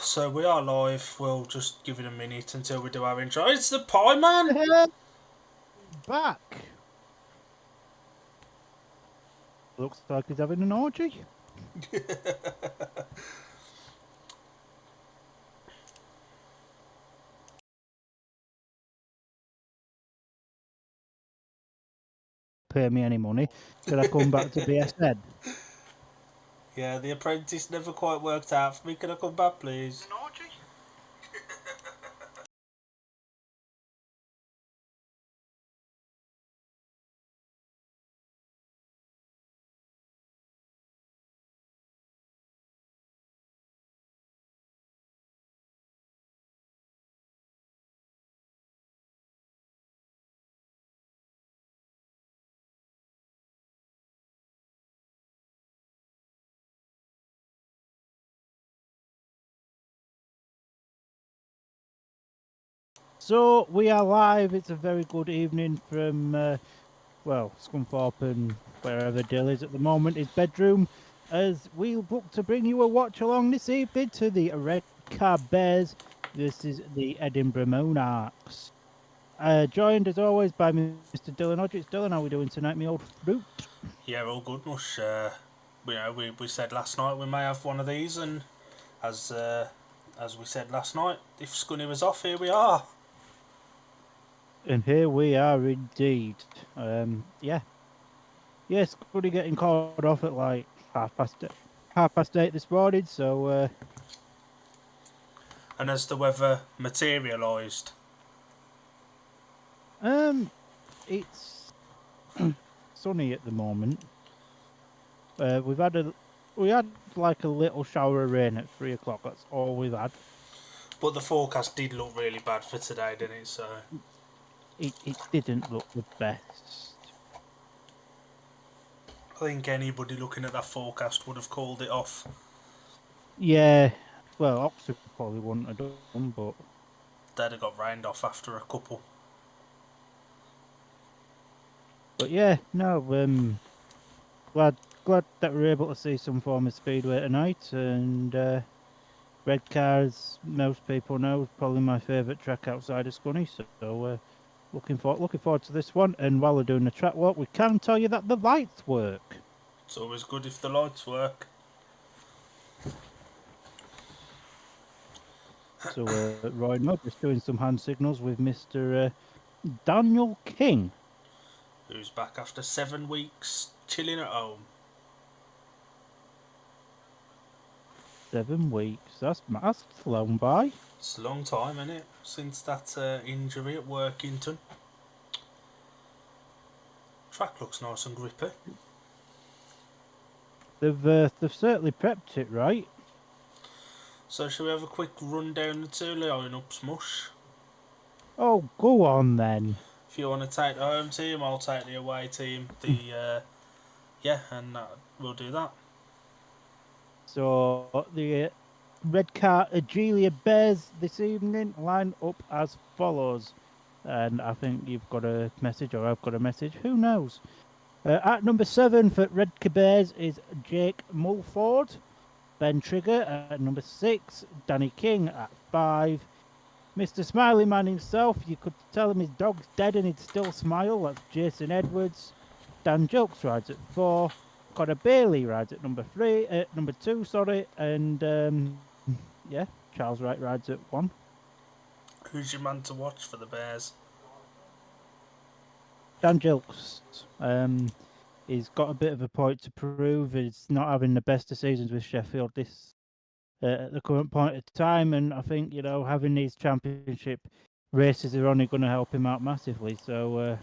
So we are live. We'll just give it a minute until we do our intro. It's the Pie Man! Back. Looks like he's having an orgy. Pay me any money. Should I come back to BSN? Yeah, The Apprentice never quite worked out for me. Can I come back, please? An orgy? So we are live. It's a very good evening from, Scunthorpe and wherever Dill is at the moment, his bedroom, as we look to bring you a watch along this evening to the Redcar Bears. This is the Edinburgh Monarchs. Joined as always by Mr. Dylan Hodgetts. Dylan, how are we doing tonight, my old fruit? Yeah, all good, mush. We said last night we may have one of these, and as we said last night, if Scunny was off, here we are. And here we are indeed. Yes, Scuddy getting called off at like half past eight this morning. So And as the weather materialised, it's sunny at the moment. We had like a little shower of rain at 3 o'clock. That's all we've had. but the forecast did look really bad for today, didn't it? So It didn't look the best. I think anybody looking at that forecast would have called it off. Yeah, well, Oxford probably wouldn't have done, but They'd have got rained off after a couple. But yeah, no, glad that we're able to see some form of speedway tonight, and Redcar, as most people know, is probably my favourite track outside of Scunny. So looking forward to this one. And while we're doing the track walk, we can tell you that the lights work. It's always good if the lights work. So Roy Mudd is doing some hand signals with Mr. Daniel King, who's back after 7 weeks chilling at home. 7 weeks. That's flown by. It's a long time, isn't it, since that injury at Workington. Track looks nice and grippy. They've certainly prepped it right. So shall we have a quick run down the two lineups, mush? Oh, go on then. If you want to take the home team, I'll take the away team. We'll do that. So the Redcar Edinburgh Bears this evening line up as follows. And I think you've got a message, or I've got a message. Who knows? At number 7 for Redcar Bears is Jake Mulford. Ben Trigger at number 6. Danny King at 5. Mr. Smiley Man himself, you could tell him his dog's dead and he'd still smile. That's Jason Edwards. Dan Jokes rides at 4. Connor Bailey rides at number 2, sorry. And Charles Wright rides at 1. Who's your man to watch for the Bears? Dan Jokes. He's got a bit of a point to prove. He's not having the best of seasons with Sheffield at the current point of time, and I think having these championship races are only going to help him out massively. So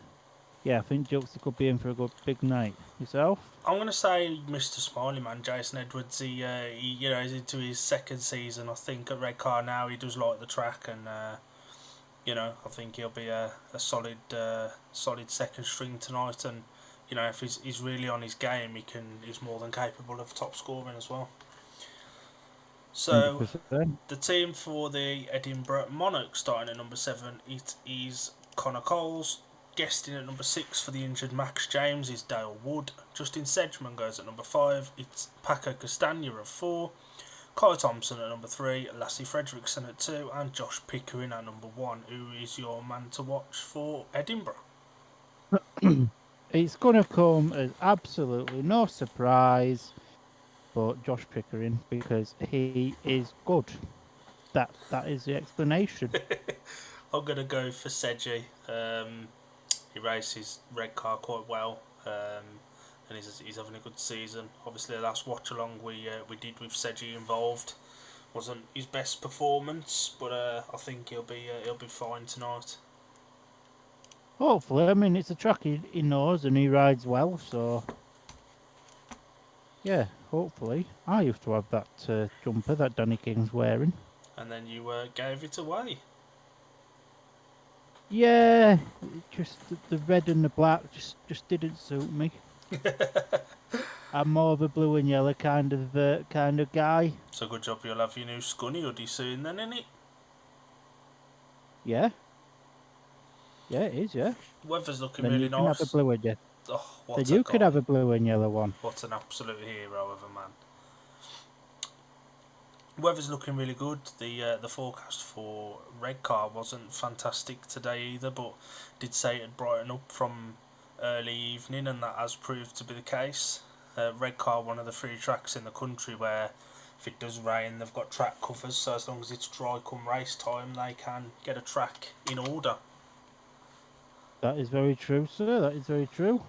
I think Jokes could be in for a good big night. Yourself? I'm going to say Mr. Smiley Man, Jason Edwards. He's into his second season, I think, at Redcar now. He does like the track, and I think he'll be a solid second string tonight. And if he's really on his game, he's more than capable of top scoring as well. So 100%. The team for the Edinburgh Monarchs starting at number 7, it is Connor Coles. Guesting at number 6 for the injured Max James is Dale Wood. Justin Sedgman goes at number 5. It's Paco Castagna of 4. Kai Thompson at number 3, Lassie Fredrickson at 2, and Josh Pickering at number 1. Who is your man to watch for Edinburgh? It's going to come as absolutely no surprise, but Josh Pickering, because he is good. That is the explanation. I'm going to go for Seji. He races Redcar quite well, and he's having a good season. Obviously, the last watch along we did with Seji involved wasn't his best performance, but I think he'll be fine tonight. Hopefully, I mean, it's a track he knows and he rides well, so yeah, hopefully. I used to have that jumper that Danny King's wearing. And then you gave it away. Yeah, just the red and the black just didn't suit me. I'm more of a blue and yellow kind of guy. So good job you'll have your new Scunny hoodie soon then, innit? Yeah. Yeah, it is, yeah. Weather's looking Then really you nice. can have a blue and yellow. Oh, Then you could have a blue and yellow one. What an absolute hero of a man. Weather's looking really good. The forecast for Redcar wasn't fantastic today either, but did say it'd brighten up from early evening, and that has proved to be the case. Redcar, one of the 3 tracks in the country where if it does rain they've got track covers, so as long as it's dry come race time they can get a track in order. That is very true, sir. That is very true.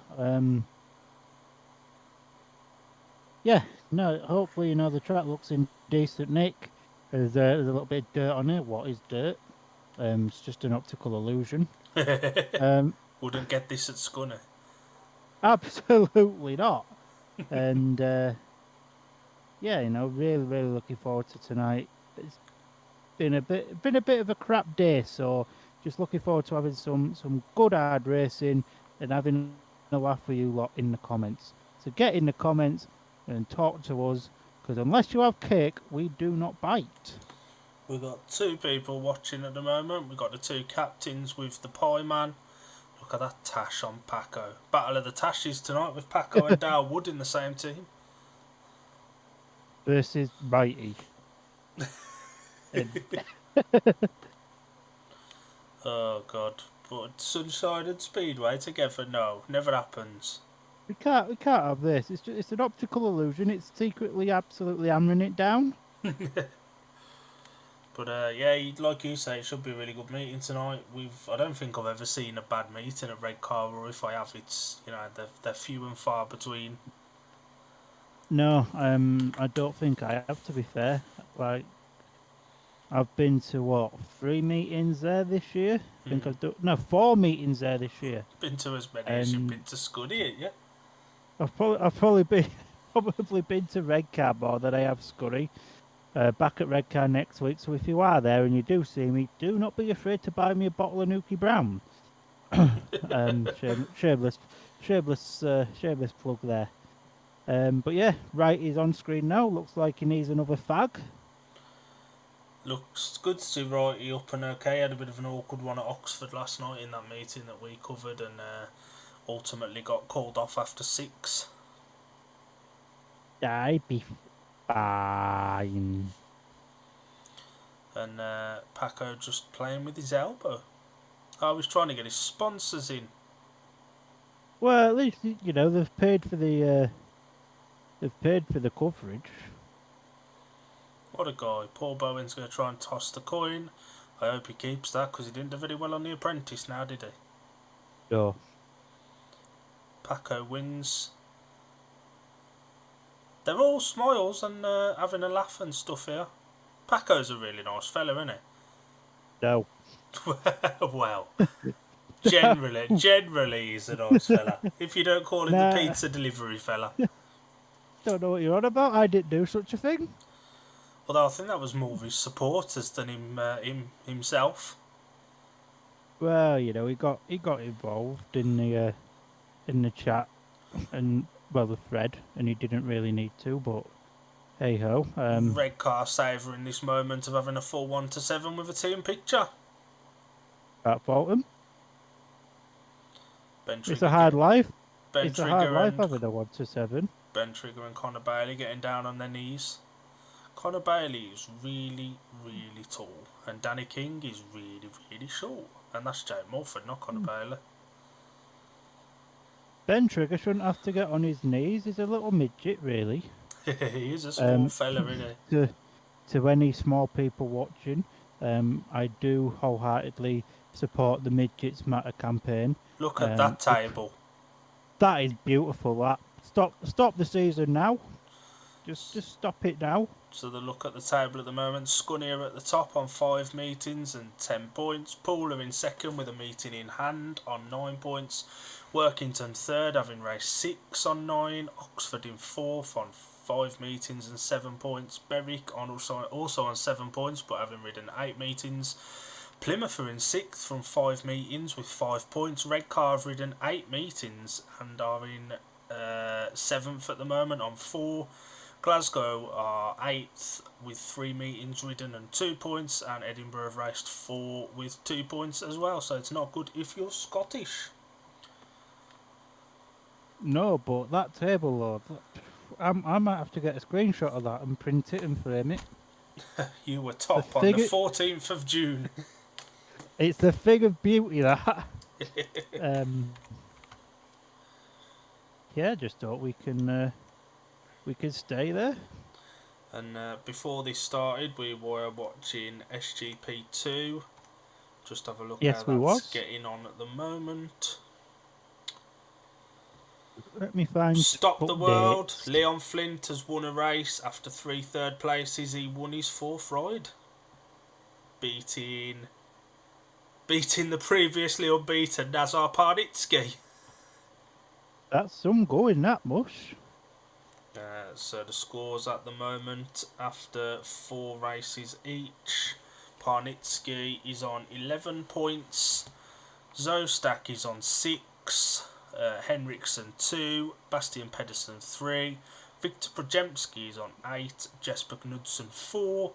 Yeah, no, hopefully, the track looks in decent nick. There's a little bit of dirt on it. What is dirt? It's just an optical illusion. Wouldn't get this at Scunny. Absolutely not. And yeah, really, really looking forward to tonight. It's been a bit of a crap day, so just looking forward to having some good hard racing and having a laugh with you lot in the comments. So get in the comments and talk to us, because unless you have cake, we do not bite. We've got 2 people watching at the moment. We've got the 2 captains with the Pie Man. Look at that tash on Paco. Battle of the Tashes tonight with Paco and Dale Wood in the same team. Versus Righty. Oh God! But Sunshine and Speedway together? No, never happens. We can't have this. It's an optical illusion. It's secretly absolutely hammering it down. But yeah, like you say, it should be a really good meeting tonight. I don't think I've ever seen a bad meeting at Redcar, or if I have, it's they're few and far between. No, I don't think I have, to be fair. Like, I've been to 3 meetings there this year. I think I've done 4 meetings there this year. Been to as many as you've been to Scuddy, ain't you? I've probably been to Redcar more than I have Scurry. Back at Redcar next week, so if you are there and you do see me, do not be afraid to buy me a bottle of Nuki Brown. Shameless plug there. But yeah, Wright is on screen now. Looks like he needs another fag. Looks good to see Wrighty up and okay. Had a bit of an awkward one at Oxford last night in that meeting that we covered, and ultimately got called off after 6. I'd be fine. And Paco just playing with his elbow. I was trying to get his sponsors in. Well, at least they've paid for the coverage. What a guy. Paul Bowen's going to try and toss the coin. I hope he keeps that, because he didn't do very well on The Apprentice now, did he? No. Paco wins. They're all smiles and having a laugh and stuff here. Paco's a really nice fella, isn't he? No. Well, generally he's a nice fella. If you don't call him the pizza delivery fella. Don't know what you're on about. I didn't do such a thing. Although I think that was more of his supporters than himself. Well, he got involved in the chat and the thread, and he didn't really need to, but hey ho. Redcar savouring this moment of having a full 1-7 with a team picture. Can't fault him. It's a hard life. It's a hard life having a 1-7. Ben Trigger and Connor Bailey getting down on their knees. Conor Bailey is really, really tall, and Danny King is really, really short, and that's Jay Mulford, not Conor Bailey. Ben Trigger shouldn't have to get on his knees. He's a little midget, really. He is a small fella, isn't he? To any small people watching, I do wholeheartedly support the Midgets Matter campaign. Look at that table. That is beautiful. That stop the season now. Just stop it now. So the look at the table at the moment. Scunnier at the top on 5 meetings and 10 points. Pooler in second with a meeting in hand on 9 points. Workington third, having raced 6 on 9. Oxford in fourth on 5 meetings and 7 points. Berwick on also on 7 points, but having ridden 8 meetings. Plymouth are in 6th from 5 meetings with 5 points. Redcar have ridden 8 meetings and are in 7th at the moment on 4. Glasgow are 8th with 3 meetings ridden and 2 points, and Edinburgh have raced 4 with 2 points as well, so it's not good if you're Scottish. No, but that table, Lord, I might have to get a screenshot of that and print it and frame it. You were top on the 14th of June. It's the thing of beauty, that. Yeah, just thought we can stay there. And before this started, we were watching SGP2. Just have a look how that's getting on at the moment. Let me find Stop the World. Leon Flint has won a race after 3 third places. He won his 4th ride, beating the previously unbeaten Nazar Parnitsky. That's some going, that much. So the scores at the moment after 4 races each. Parnitsky is on 11 points. Zostak is on 6. Henriksen 2. Bastian Pedersen 3. Victor Projemski is on 8. Jesper Knudsen 4.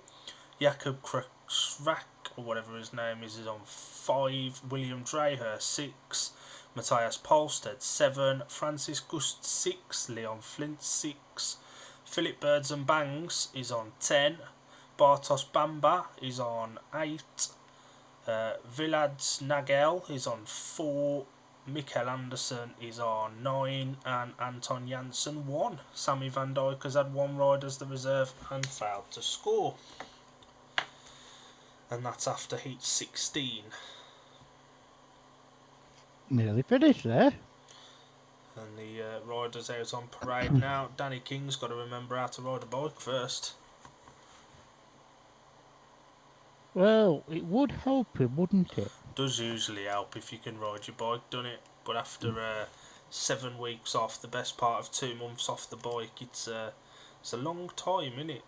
Jakob Kruksvak, or whatever his name is on 5. William Dreher 6. Matthias Polstead 7. Francis Gust 6. Leon Flint 6. Philip Birds and Bangs is on 10. Bartos Bamba is on 8. Vilads Nagel is on 4. Mikael Anderson is on 9. And Anton Janssen 1. Sammy Van Dijk has had 1 ride as the reserve and failed to score. And that's after heat 16. Nearly finished there. And the riders out on parade now. Danny King's got to remember how to ride a bike first. Well, it would help him, wouldn't it? Does usually help if you can ride your bike, doesn't it? But after 7 weeks off, the best part of 2 months off the bike, it's a long time, isn't it?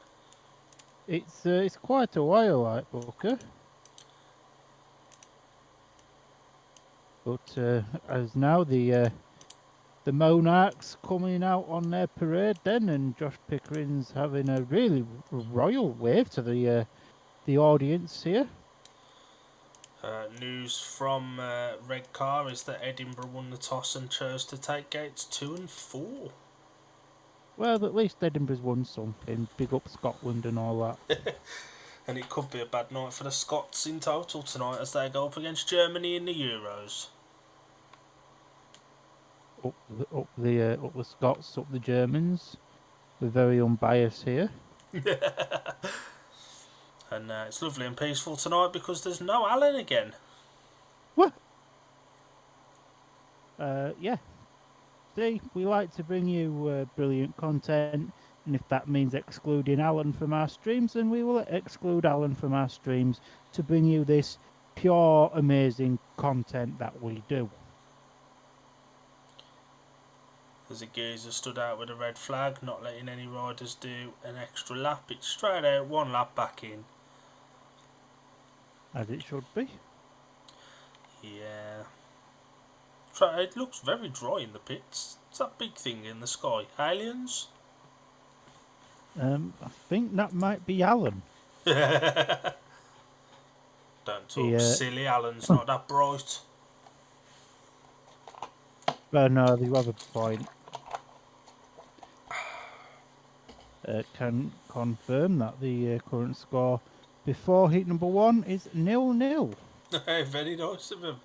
It's quite a while, like, Booker. But as now the Monarchs coming out on their parade then, and Josh Pickering's having a really royal wave to the audience here. News from Redcar is that Edinburgh won the toss and chose to take gates 2 and 4. Well, at least Edinburgh's won something. Big up Scotland and all that. And it could be a bad night for the Scots in total tonight as they go up against Germany in the Euros. Up the Scots, up the Germans. We're very unbiased here. And it's lovely and peaceful tonight because there's no Alan again. What? Yeah. See, we like to bring you brilliant content, and if that means excluding Alan from our streams, then we will exclude Alan from our streams to bring you this pure, amazing content that we do. There's a geezer stood out with a red flag, not letting any riders do an extra lap. It's straight out, 1 lap back in. As it should be. Yeah. It looks very dry in the pits. It's that big thing in the sky. Aliens? I think that might be Alan. Don't talk silly, Alan's not that bright. Well, no, you have a point. confirm that the current score before heat number 1 is 0-0. Very nice of him.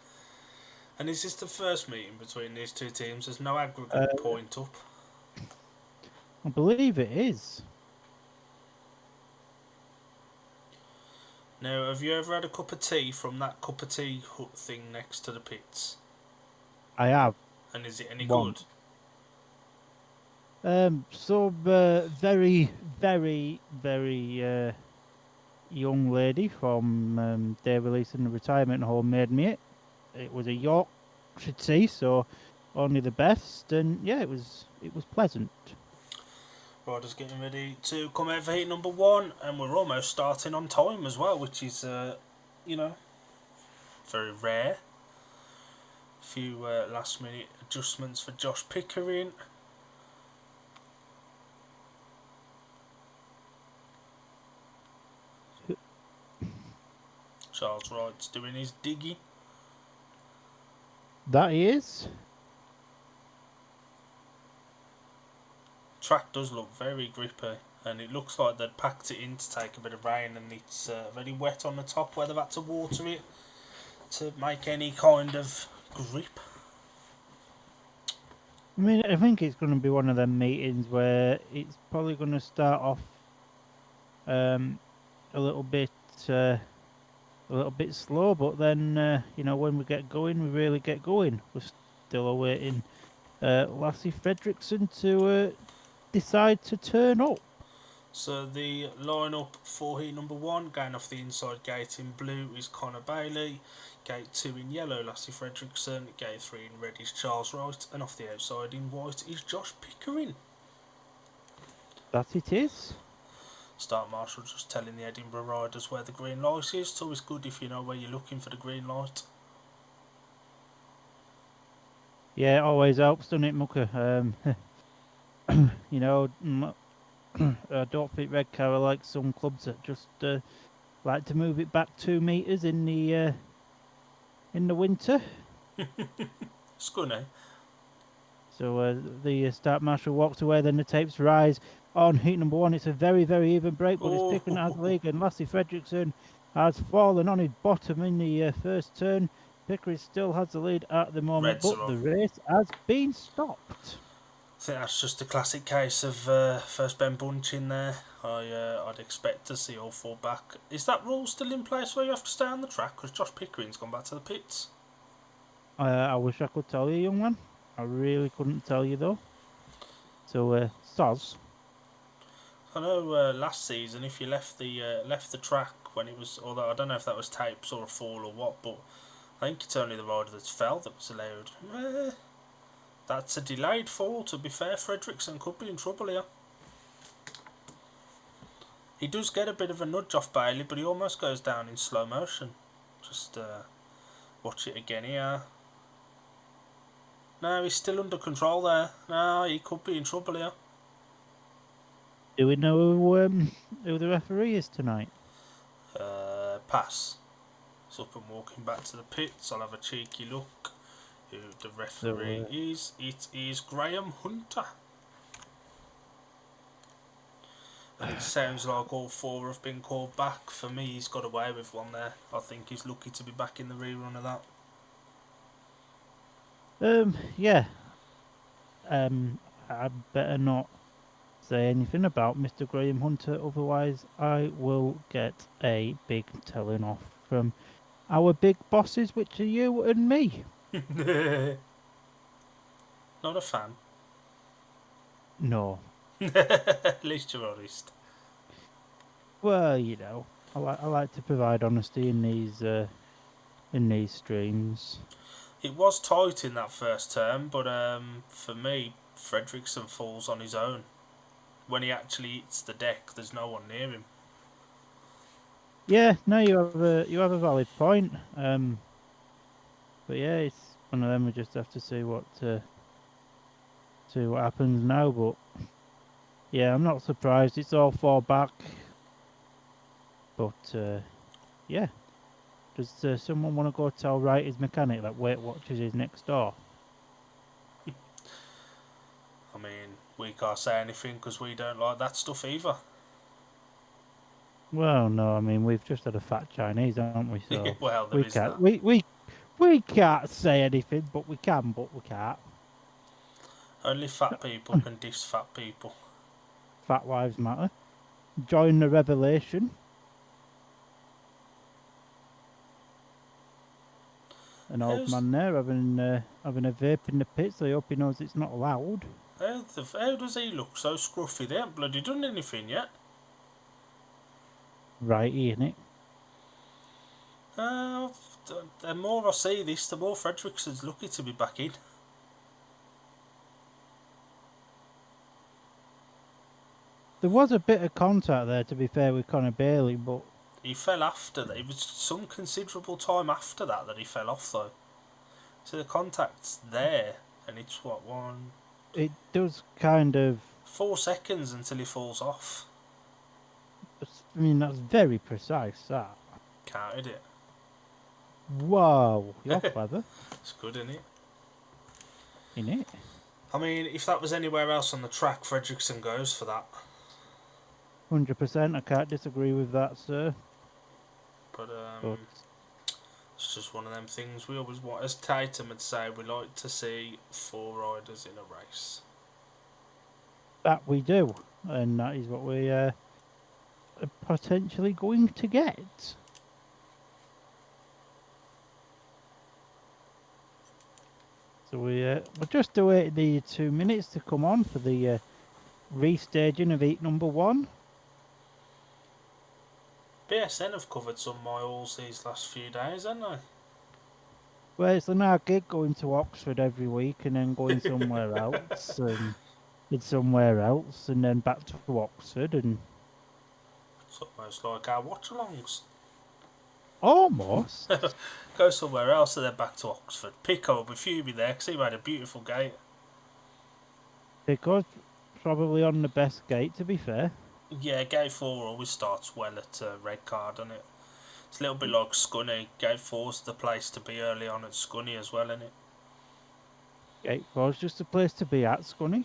And is this the first meeting between these two teams? There's no aggregate point up. I believe it is. Now, have you ever had a cup of tea from that cup of tea hut thing next to the pits? I have. And is it any Once. good? Some very, very, very young lady from day release in the retirement home made me it. It was a Yorkshire tea, so only the best, and yeah, it was pleasant. Riders getting ready to come out for heat number 1, and we're almost starting on time as well, which is, very rare. A few last minute adjustments for Josh Pickering. Charles Wright's doing his diggy. That he is. Track does look very grippy, and it looks like they'd packed it in to take a bit of rain, and it's very wet on the top where they've had to water it to make any kind of grip. I mean, I think it's going to be one of them meetings where it's probably going to start off a little bit slow, but then when we get going, we really get going. We're still awaiting Lassie Fredrickson to decide to turn up. So the lineup for heat number 1, going off the inside gate in blue is Connor Bailey, gate 2 in yellow Lassie Fredrickson, gate 3 in red is Charles Wright, and off the outside in white is Josh Pickering. That it is. Start Marshall just telling the Edinburgh riders where the green light is. It's always good if you know where you're looking for the green light. Yeah, it always helps, doesn't it, Mucker? I don't think Redcar are like some clubs that just like to move it back 2 meters in the winter. It's good, eh? So the start marshal walks away, then the tapes rise on heat number 1. It's a very, very even break, but it's Pickering as the league, and Lassie Fredrickson has fallen on his bottom in the first turn. Pickering still has the lead at the moment, but the race has been stopped. I think that's just a classic case of first Ben Bunch in there. I'd expect to see all 4 back. Is that rule still in place where you have to stay on the track? Because Josh Pickering's gone back to the pits. I wish I could tell you, young man. I really couldn't tell you, though. So, soz. I know last season, if you left the track when it was, although I don't know if that was tapes or a fall or what, but I think it's only the rider that's fell that was allowed. That's a delayed fall, to be fair. Fredrickson could be in trouble here. He does get a bit of a nudge off Bailey, but he almost goes down in slow motion. Just watch it again here. No, he's still under control there. No, he could be in trouble here. Do we know who the referee is tonight? Pass. He's up and walking back to the pits. I'll have a cheeky look who the referee is. It is Graham Hunter. And it sounds like all 4 have been called back. For me, he's got away with one there. I think he's lucky to be back in the rerun of that. Yeah. I'd better not say anything about Mr. Graham Hunter, otherwise I will get a big telling off from our big bosses, which are you and me. Not a fan. No. At least you're honest. Well, I like to provide honesty in these streams. It was tight in that first term, but for me, Fredrickson falls on his own. When he actually hits the deck, there's no one near him. Yeah, no, you have a valid point. But yeah, it's one of them. We just have to see what happens now. But yeah, I'm not surprised. It's all 4 back. But yeah, does someone want to go tell Wright, his mechanic, that Weight Watchers is next door? I mean, we can't say anything because we don't like that stuff either. Well, no, I mean we've just had a fat Chinese, haven't we? So Well, there we is can't that. we can't say anything, but we can, but we can't. Only fat people can diss fat people. Fat lives matter. Join the revelation. An old How's, man there having a vape in the pit, so I hope he knows it's not allowed. how does he look so scruffy? They haven't bloody done anything yet. Righty, innit? Uh, the more I see this, the more Fredrickson's lucky to be back in. There was a bit of contact there, to be fair, with Conor Bailey, but He fell after that. It was some considerable time after that he fell off, though. So the contact's there, and it's what, it does kind of. 4 seconds until he falls off. I mean, that's very precise, that. Counted it. Whoa, you're clever, It's good, isn't it? innit? I mean, if that was anywhere else on the track, Fredrickson goes for that. 100%, I can't disagree with that, sir. But But it's just one of them things we always want. As Tatum would say, we like to see 4 riders in a race. that we do, and that is what we are potentially going to get. So we're just awaiting the 2 minutes to come on for the restaging of heat number 1. BSN have covered some miles these last few days, haven't they? Well, it's an hard gig going to Oxford every week and then going somewhere else and somewhere else and then back to Oxford and It's almost like our watch-alongs. almost. Go somewhere else and then back to Oxford. Pico will be fuming there because he made a beautiful gate. Because probably on the best gate, to be fair. Yeah, gate 4 always starts well at Redcar, doesn't it? It's a little bit like Scunny. Gate 4's the place to be early on at Scunny as well, isn't it? Gate 4 is just a place to be at, Scunny.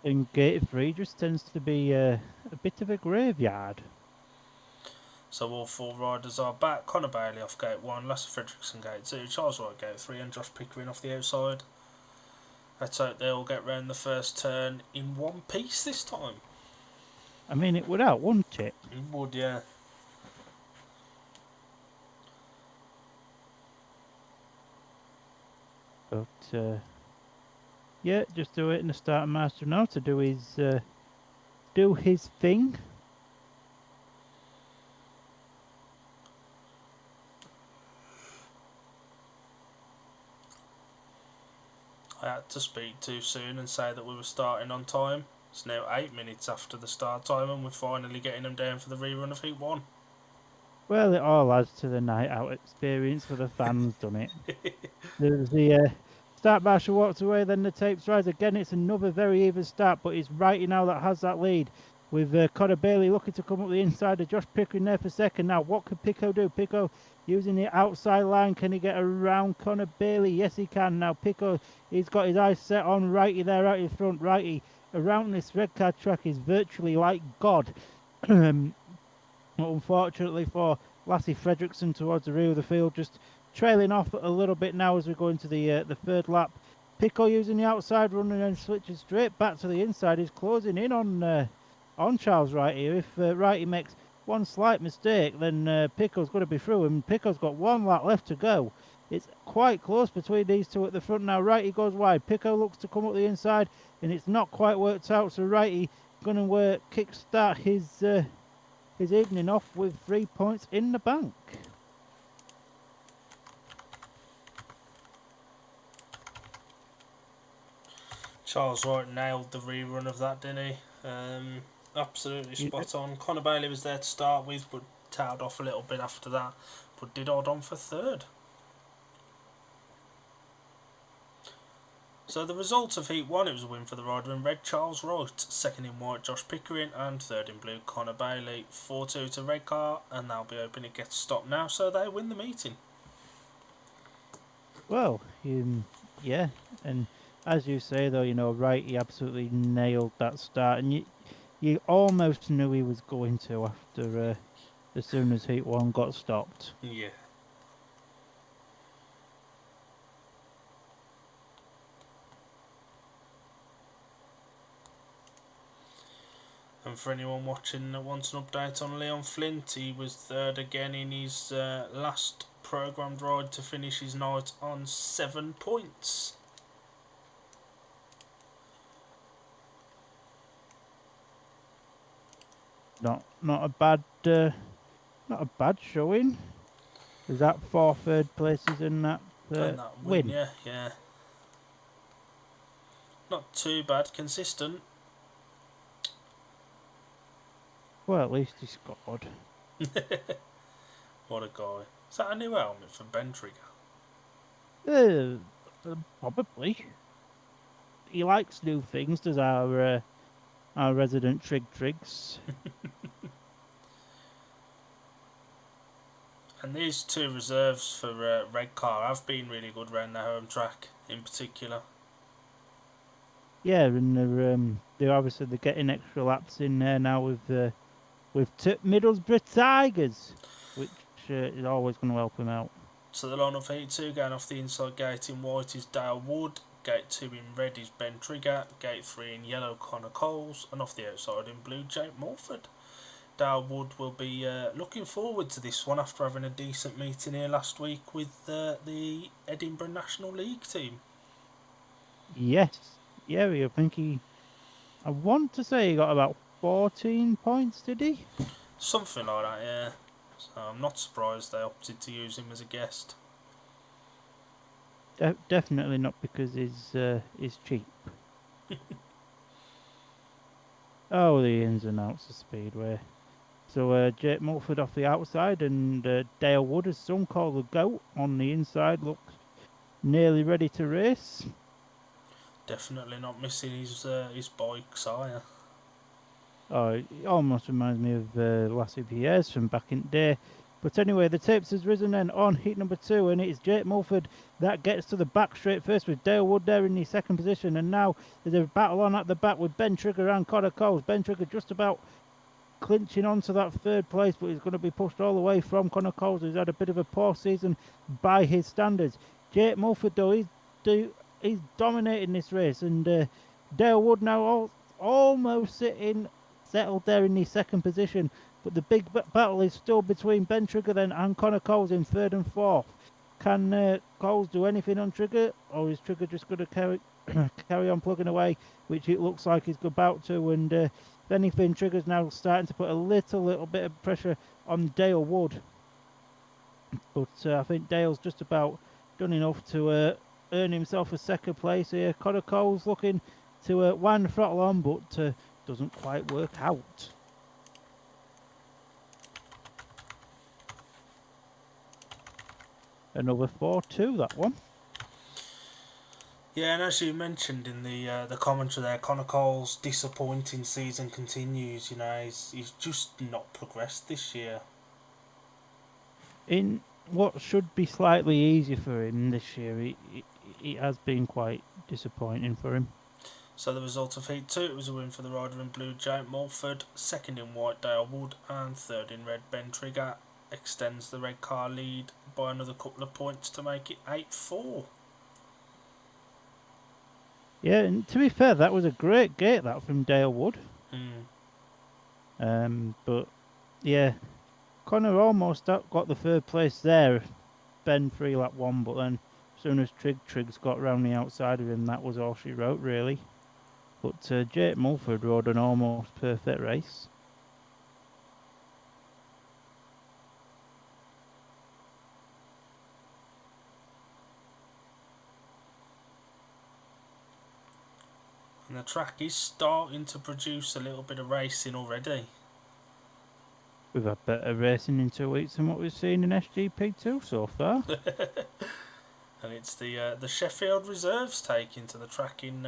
And Gate 3 just tends to be a bit of a graveyard. So all 4 riders are back. Conor Bailey off gate 1, Lasse Fredrickson gate 2, Charles Wright gate 3 and Josh Pickering off the outside. Let's hope they'll get round the first turn in one piece this time. I mean, it would out, wouldn't it? It would, yeah. But, yeah, just waiting the start master now to do his thing. I had to speak too soon and say that we were starting on time. It's now 8 minutes after the start time and we're finally getting them down for the rerun of Heat 1. Well, it all adds to the night out experience for the fans, done it? There's the start marshal walks away, then the tapes rise again. It's another very even start, but it's Righty now that has that lead. With Conor Bailey looking to come up the inside of Josh Pickering there for second. Now, what can Pico do? Pico using the outside line. Can he get around Conor Bailey? Yes, he can. Now, Pico, he's got his eyes set on Righty there out in front. Righty around this Redcar track is virtually like God. Unfortunately for Lasse Fredrickson towards the rear of the field, just trailing off a little bit now as we go into the third lap. Pico using the outside run and then switching straight back to the inside. He's closing in on Charles Wright here. If Wrighty makes one slight mistake, then Pico's going to be through, and Pico's got 1 lap left to go. It's quite close between these two at the front now. Wrighty goes wide. Pico looks to come up the inside, and it's not quite worked out. So Wrighty going to kick-start his evening off with 3 points in the bank. Charles Wright nailed the rerun of that, didn't he? Absolutely spot on. Conor Bailey was there to start with, but tailed off a little bit after that, but did hold on for third. So the result of Heat 1, it was a win for the rider in red, Charles Wright. Second in white, Josh Pickering. And third in blue, Conor Bailey. 4-2 to Redcar, and they'll be hoping it gets stopped now, so they win the meeting. Well, yeah, and as you say though, Wright, he absolutely nailed that start, and you almost knew he was going to after as soon as Heat 1 got stopped. Yeah. And for anyone watching that wants an update on Leon Flint, he was third again in his last programmed ride to finish his night on 7 points. Not a bad showing. Is that 4 third places in that And that win, yeah. Not too bad, consistent. Well, at least he scored. What a guy. Is that a new helmet for Ben Trigger? Probably. He likes new things, does our resident Triggs. And these two reserves for Redcar have been really good round the home track in particular. Yeah, and they're obviously getting extra laps in there now with Middlesbrough Tigers, which is always going to help him out. So the line of Heat 2 going off the inside gate in white is Dale Wood, gate 2 in red is Ben Trigger, gate 3 in yellow Connor Coles, and off the outside in blue Jake Mulford. Dale Wood will be looking forward to this one after having a decent meeting here last week with the Edinburgh National League team. Yes, yeah, I want to say he got about 14 points, did he? Something like that, yeah. So I'm not surprised they opted to use him as a guest. Definitely not because he's cheap. Oh, the ins and outs of Speedway. So Jake Mulford off the outside and Dale Wood, as some call the GOAT, on the inside, looks nearly ready to race. Definitely not missing his bikes, are you? Oh, it almost reminds me of Lassie Pierre's from back in the day. But anyway, the tapes has risen then on heat number 2, and it is Jake Mulford that gets to the back straight first with Dale Wood there in the second position. And now there's a battle on at the back with Ben Trigger and Connor Coles. Ben Trigger just about clinching on to that third place, but he's going to be pushed all the way from Connor Coles, who's had a bit of a poor season by his standards. Jake Mulford, though, he's dominating this race, and Dale Wood now almost settled there in the second position, but the big battle is still between Ben Trigger then and Connor Coles in third and fourth. Can Coles do anything on Trigger, or is Trigger just going to carry on plugging away, which it looks like he's about to? And if anything, Trigger's now starting to put a little bit of pressure on Dale Wood, but I think Dale's just about done enough to earn himself a second place here. Connor Coles looking to wind the throttle on, but doesn't quite work out. Another 4-2, that one. Yeah, and as you mentioned in the commentary there, Connor Cole's disappointing season continues. You know, he's just not progressed this year. In what should be slightly easier for him this year, it has been quite disappointing for him. So the result of Heat 2, it was a win for the rider in blue, Jake Mulford, second in white, Dale Wood, and third in red, Ben Trigger. Extends the Redcar lead by another couple of points to make it 8-4. Yeah, and to be fair, that was a great gate, that, from Dale Wood. But, yeah, Connor almost got the third place there. Ben 3-lap 1, but then as soon as Triggs got round the outside of him, that was all she wrote, really. But Jake Mulford rode an almost perfect race. And the track is starting to produce a little bit of racing already. We've had better racing in 2 weeks than what we've seen in SGP2 so far. And it's the Sheffield reserves taking to the track in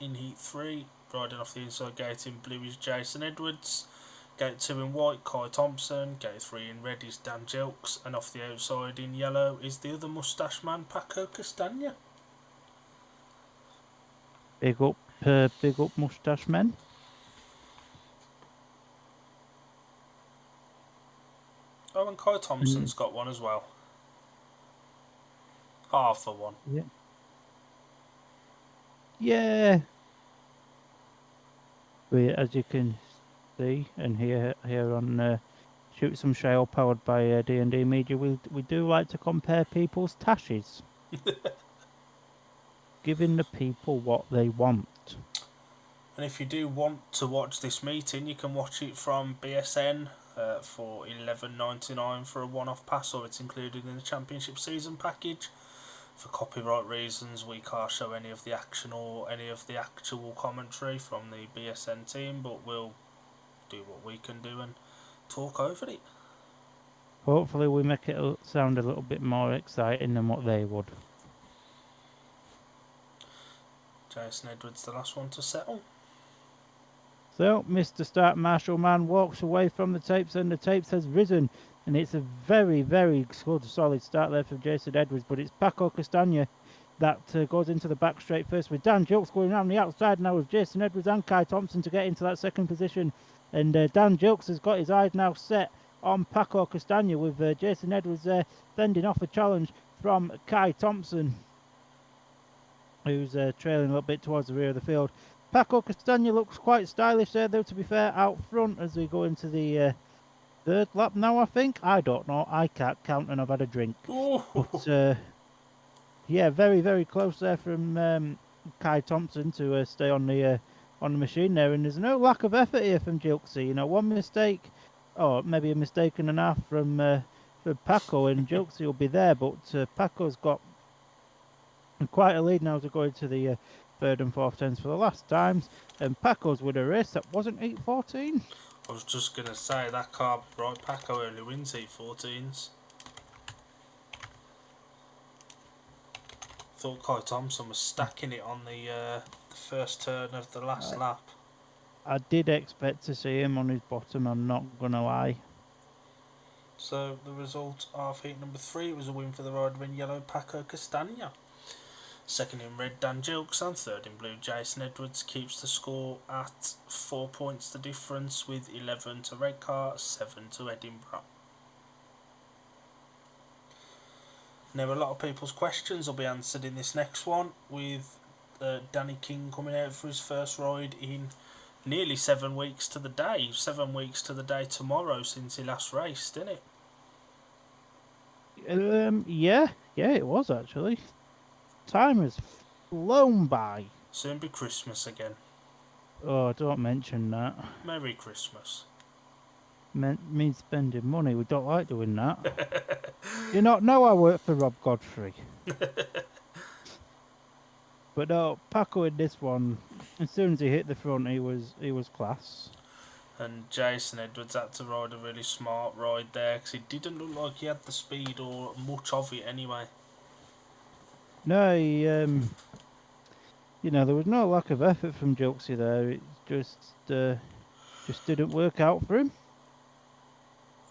Heat 3. Riding off the inside gate in blue is Jason Edwards. Gate 2 in white, Kai Thompson. Gate 3 in red is Dan Jelks. And off the outside in yellow is the other moustache man, Paco Castagna. Big up moustache men. Oh, and Kai Thompson's got one as well. Half of one. Yeah. Yeah. As you can see and hear here on Shoot Some Shale, powered by D&D Media, we do like to compare people's tashes. Giving the people what they want. And if you do want to watch this meeting, you can watch it from BSN for $11.99 for a one-off pass, or it's included in the Championship season package. For copyright reasons, we can't show any of the action or any of the actual commentary from the BSN team, but we'll do what we can do and talk over it. Hopefully we make it sound a little bit more exciting than what they would. Jason Edwards, the last one to settle. So, Mr. Start Marshall Man walks away from the tapes, and the tapes has risen. And it's a very, very good, solid start there from Jason Edwards. But it's Paco Castagna that goes into the back straight first, with Dan Jilks going around the outside now with Jason Edwards and Kai Thompson to get into that second position. And Dan Jilks has got his eyes now set on Paco Castagna, with Jason Edwards there fending off a challenge from Kai Thompson, who's trailing a little bit towards the rear of the field. Paco Castagna looks quite stylish there, though, to be fair, out front as we go into the third lap now, I think. I don't know. I can't count, and I've had a drink. But, yeah, very, very close there from Kai Thompson to stay on the machine there. And there's no lack of effort here from Jilksy. You know, one mistake, or maybe a mistake and a half from Paco, and Jilksy will be there. But Paco's got quite a lead now to go into the third and fourth turns for the last times. And Paco's with a race that wasn't 8:14. I was just going to say, that car, right, Paco only wins 8:14s. Thought Kai Thompson was stacking it on the first turn of the last lap. I did expect to see him on his bottom, I'm not going to lie. So the result of heat number 3 was a win for the rider in yellow, Paco Castagna. Second in red, Dan Jilks, and third in blue, Jason Edwards keeps the score at 4 points the difference, with 11 to Redcar, 7 to Edinburgh. Now, a lot of people's questions will be answered in this next one, with Danny King coming out for his first ride in nearly 7 weeks to the day. 7 weeks to the day tomorrow since he last raced, didn't it? Yeah, it was actually. Time has flown by. Soon be Christmas again. Oh, don't mention that. Merry Christmas. Means spending money. We don't like doing that. You not know I work for Rob Godfrey. But no, Paco in this one, as soon as he hit the front, he was class. And Jason Edwards had to ride a really smart ride there, because it didn't look like he had the speed or much of it anyway. No, he, you know, there was no lack of effort from Jilksy there. It just didn't work out for him.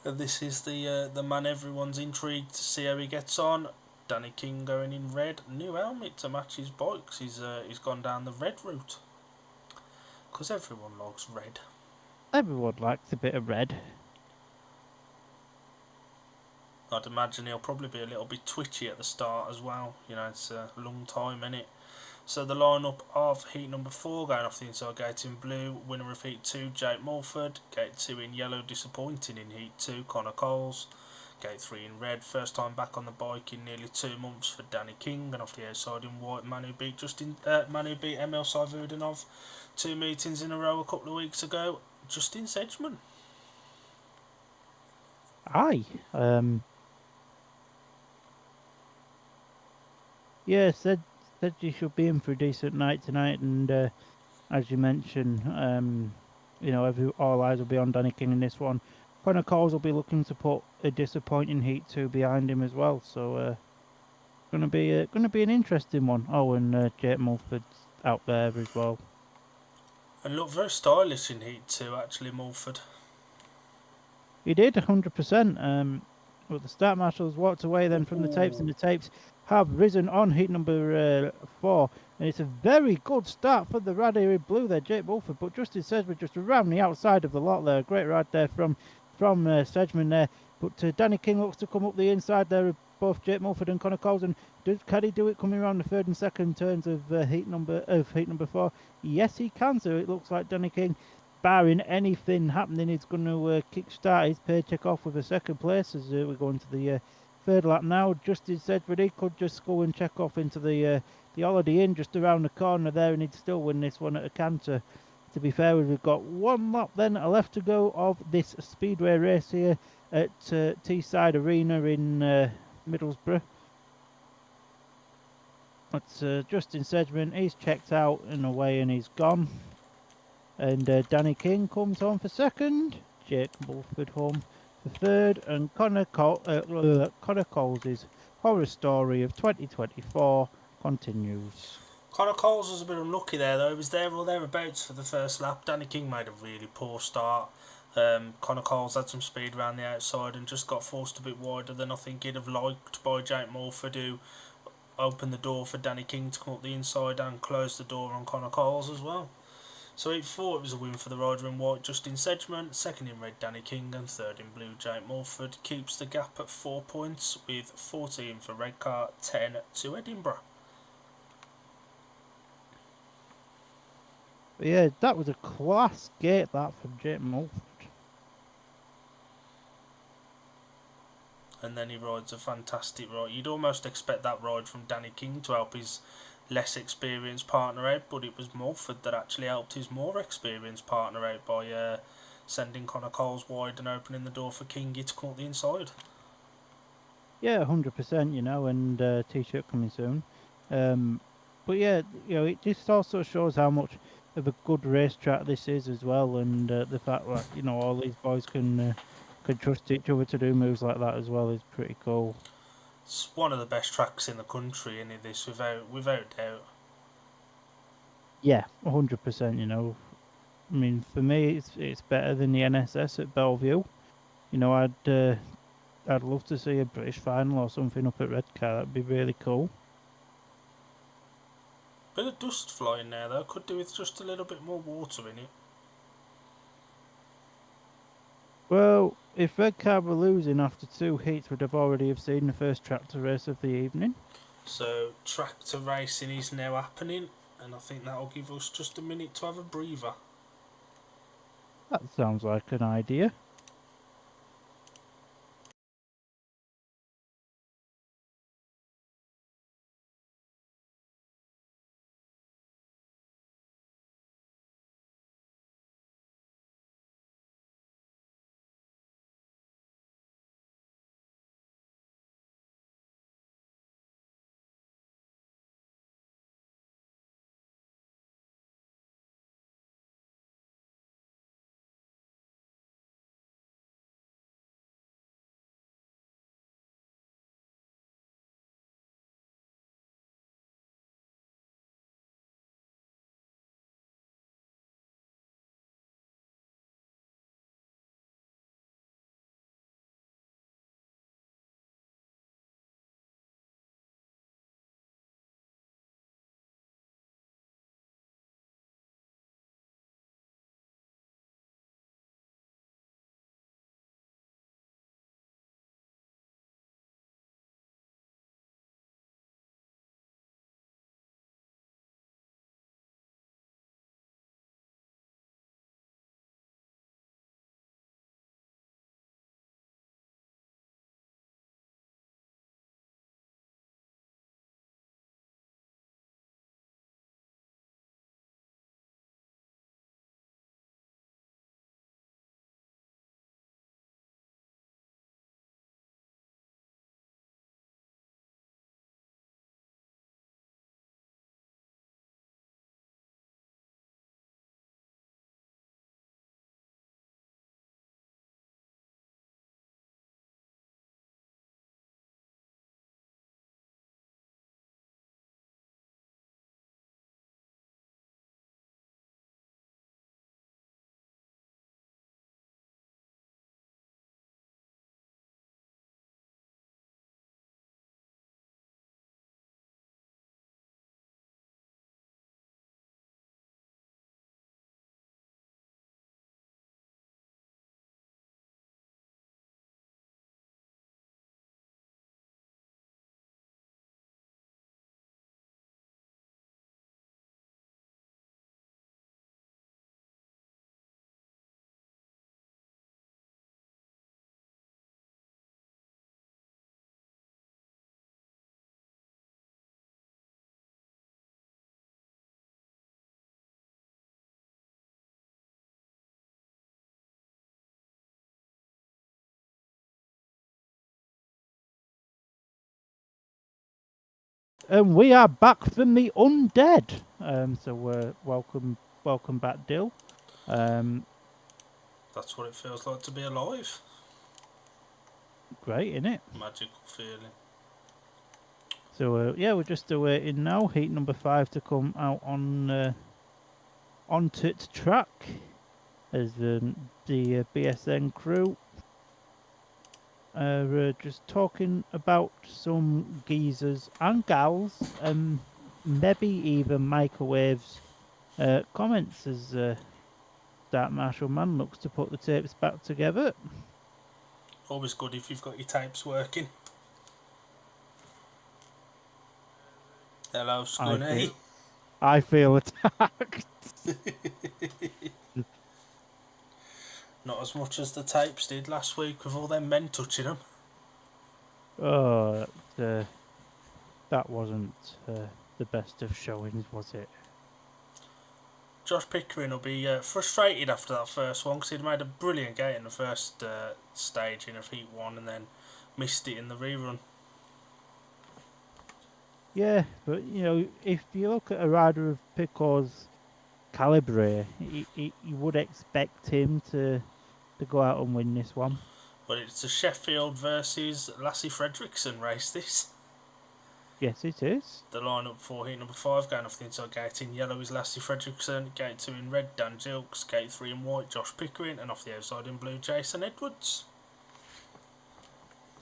And this is the man everyone's intrigued to see how he gets on. Danny King going in red, new helmet to match his bikes. He's gone down the red route, because everyone likes red. Everyone likes a bit of red. I'd imagine he'll probably be a little bit twitchy at the start as well. You know, it's a long time, innit? So the lineup of heat number 4 going off the inside gate in blue. Winner of heat 2, Jake Mulford. Gate 2 in yellow, disappointing in heat 2, Connor Coles. Gate 3 in red, first time back on the bike in nearly 2 months for Danny King. And off the outside in white, Manu beat Emil Saivudinov 2 meetings in a row a couple of weeks ago. Justin Sedgman. Aye. Yeah, said you should be in for a decent night tonight, and as you mentioned, you know, all eyes will be on Danny King in this one. Connor Coles will be looking to put a disappointing heat 2 behind him as well, so gonna be an interesting one. Oh, and Jake Mulford's out there as well. And looked very stylish in heat 2, actually, Mulford. He did 100%. But the start marshals walked away then from the tapes, and the tapes have risen on heat number 4, and it's a very good start for the rider in blue there, Jake Mulford. But Justin Sedgman just around the outside of the lot there. Great ride there from from Sedgman there. But Danny King looks to come up the inside there of both Jake Mulford and Connor Coles. And can he do it coming around the third and second turns of heat number 4? Yes, he can. So it looks like Danny King, barring anything happening, is going to kick-start his paycheck off with a second place as we go into the third lap now. Justin Sedgman, he could just go and check off into the Holiday Inn just around the corner there, and he'd still win this one at a canter. To be fair, we've got one lap then left to go of this speedway race here at Teesside Arena in Middlesbrough. That's Justin Sedgman. He's checked out and away, and he's gone. And Danny King comes home for second. Jake Mulford home for third, and Connor Coles' horror story of 2024 continues. Connor Coles was a bit unlucky there though. He was there or thereabouts for the first lap. Danny King made a really poor start. Connor Coles had some speed around the outside and just got forced a bit wider than I think he'd have liked by Jake Mulford, who opened the door for Danny King to come up the inside and close the door on Connor Coles as well. So he thought it was a win for the rider in white, Justin Sedgman, second in red Danny King, and third in blue Jake Mulford. Keeps the gap at 4 points with 14 for Redcar, 10 to Edinburgh. But yeah, that was a class gate that from Jake Mulford. And then he rides a fantastic ride. You'd almost expect that ride from Danny King to help his less experienced partner out, but it was Mulford that actually helped his more experienced partner out by sending Connor Coles wide and opening the door for Kingy to come up the inside. Yeah, 100%, you know, and t-shirt coming soon. But yeah, you know, it just also shows how much of a good racetrack this is as well, and the fact that, you know, all these boys can trust each other to do moves like that as well is pretty cool. It's one of the best tracks in the country, isn't it, this, without doubt. Yeah, 100%, you know. I mean, for me, it's better than the NSS at Bellevue. You know, I'd love to see a British final or something up at Redcar. That'd be really cool. Bit of dust flying there though, could do with just a little bit more water in it. Well, if Redcar were losing after 2 heats, we'd have already have seen the first tractor race of the evening. So tractor racing is now happening, and I think that'll give us just a minute to have a breather. That sounds like an idea. And we are back from the undead. So welcome back, Dill. That's what it feels like to be alive. Great, isn't it? Magical feeling. So yeah, we're just awaiting now heat number 5 to come out onto its track as the BSN crew are just talking about some geezers and gals, maybe even microwaves comments as Dark Martial Man looks to put the tapes back together. Always good if you've got your tapes working. Hello, Scunny. I feel attacked. Not as much as the tapes did last week with all them men touching them. Oh, that wasn't the best of showings, was it? Josh Pickering will be frustrated after that first one because he'd made a brilliant gate in the first staging of Heat 1 and then missed it in the rerun. Yeah, but if you look at a rider of Pico's calibre, you would expect him to go out and win this one. But it's a Sheffield versus Lassie Fredrickson race, this. Yes, it is. The lineup for heat number 5 going off the inside gate in yellow is Lassie Fredrickson, gate 2 in red Dan Gilks, gate 3 in white Josh Pickering, and off the outside in blue Jason Edwards.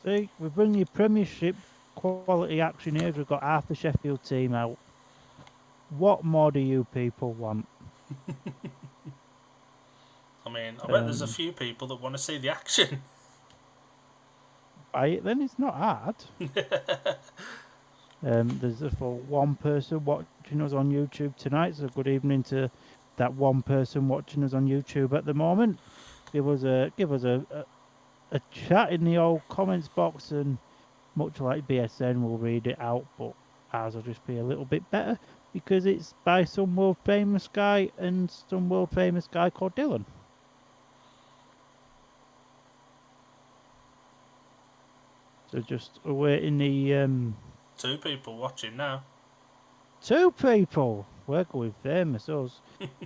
See, we're bringing you Premiership quality action here. We've got half the Sheffield team out. What more do you people want? I mean, I bet there's a few people that want to see the action. Buy it then, it's not hard. There's for one person watching us on YouTube tonight, so good evening to that one person watching us on YouTube at the moment. Give us a chat in the old comments box, and much like BSN, we'll read it out, but ours will just be a little bit better because it's by some world famous guy and some world famous guy called Dylan. So just awaiting the 2 people watching now. 2 people. We're going famous, us.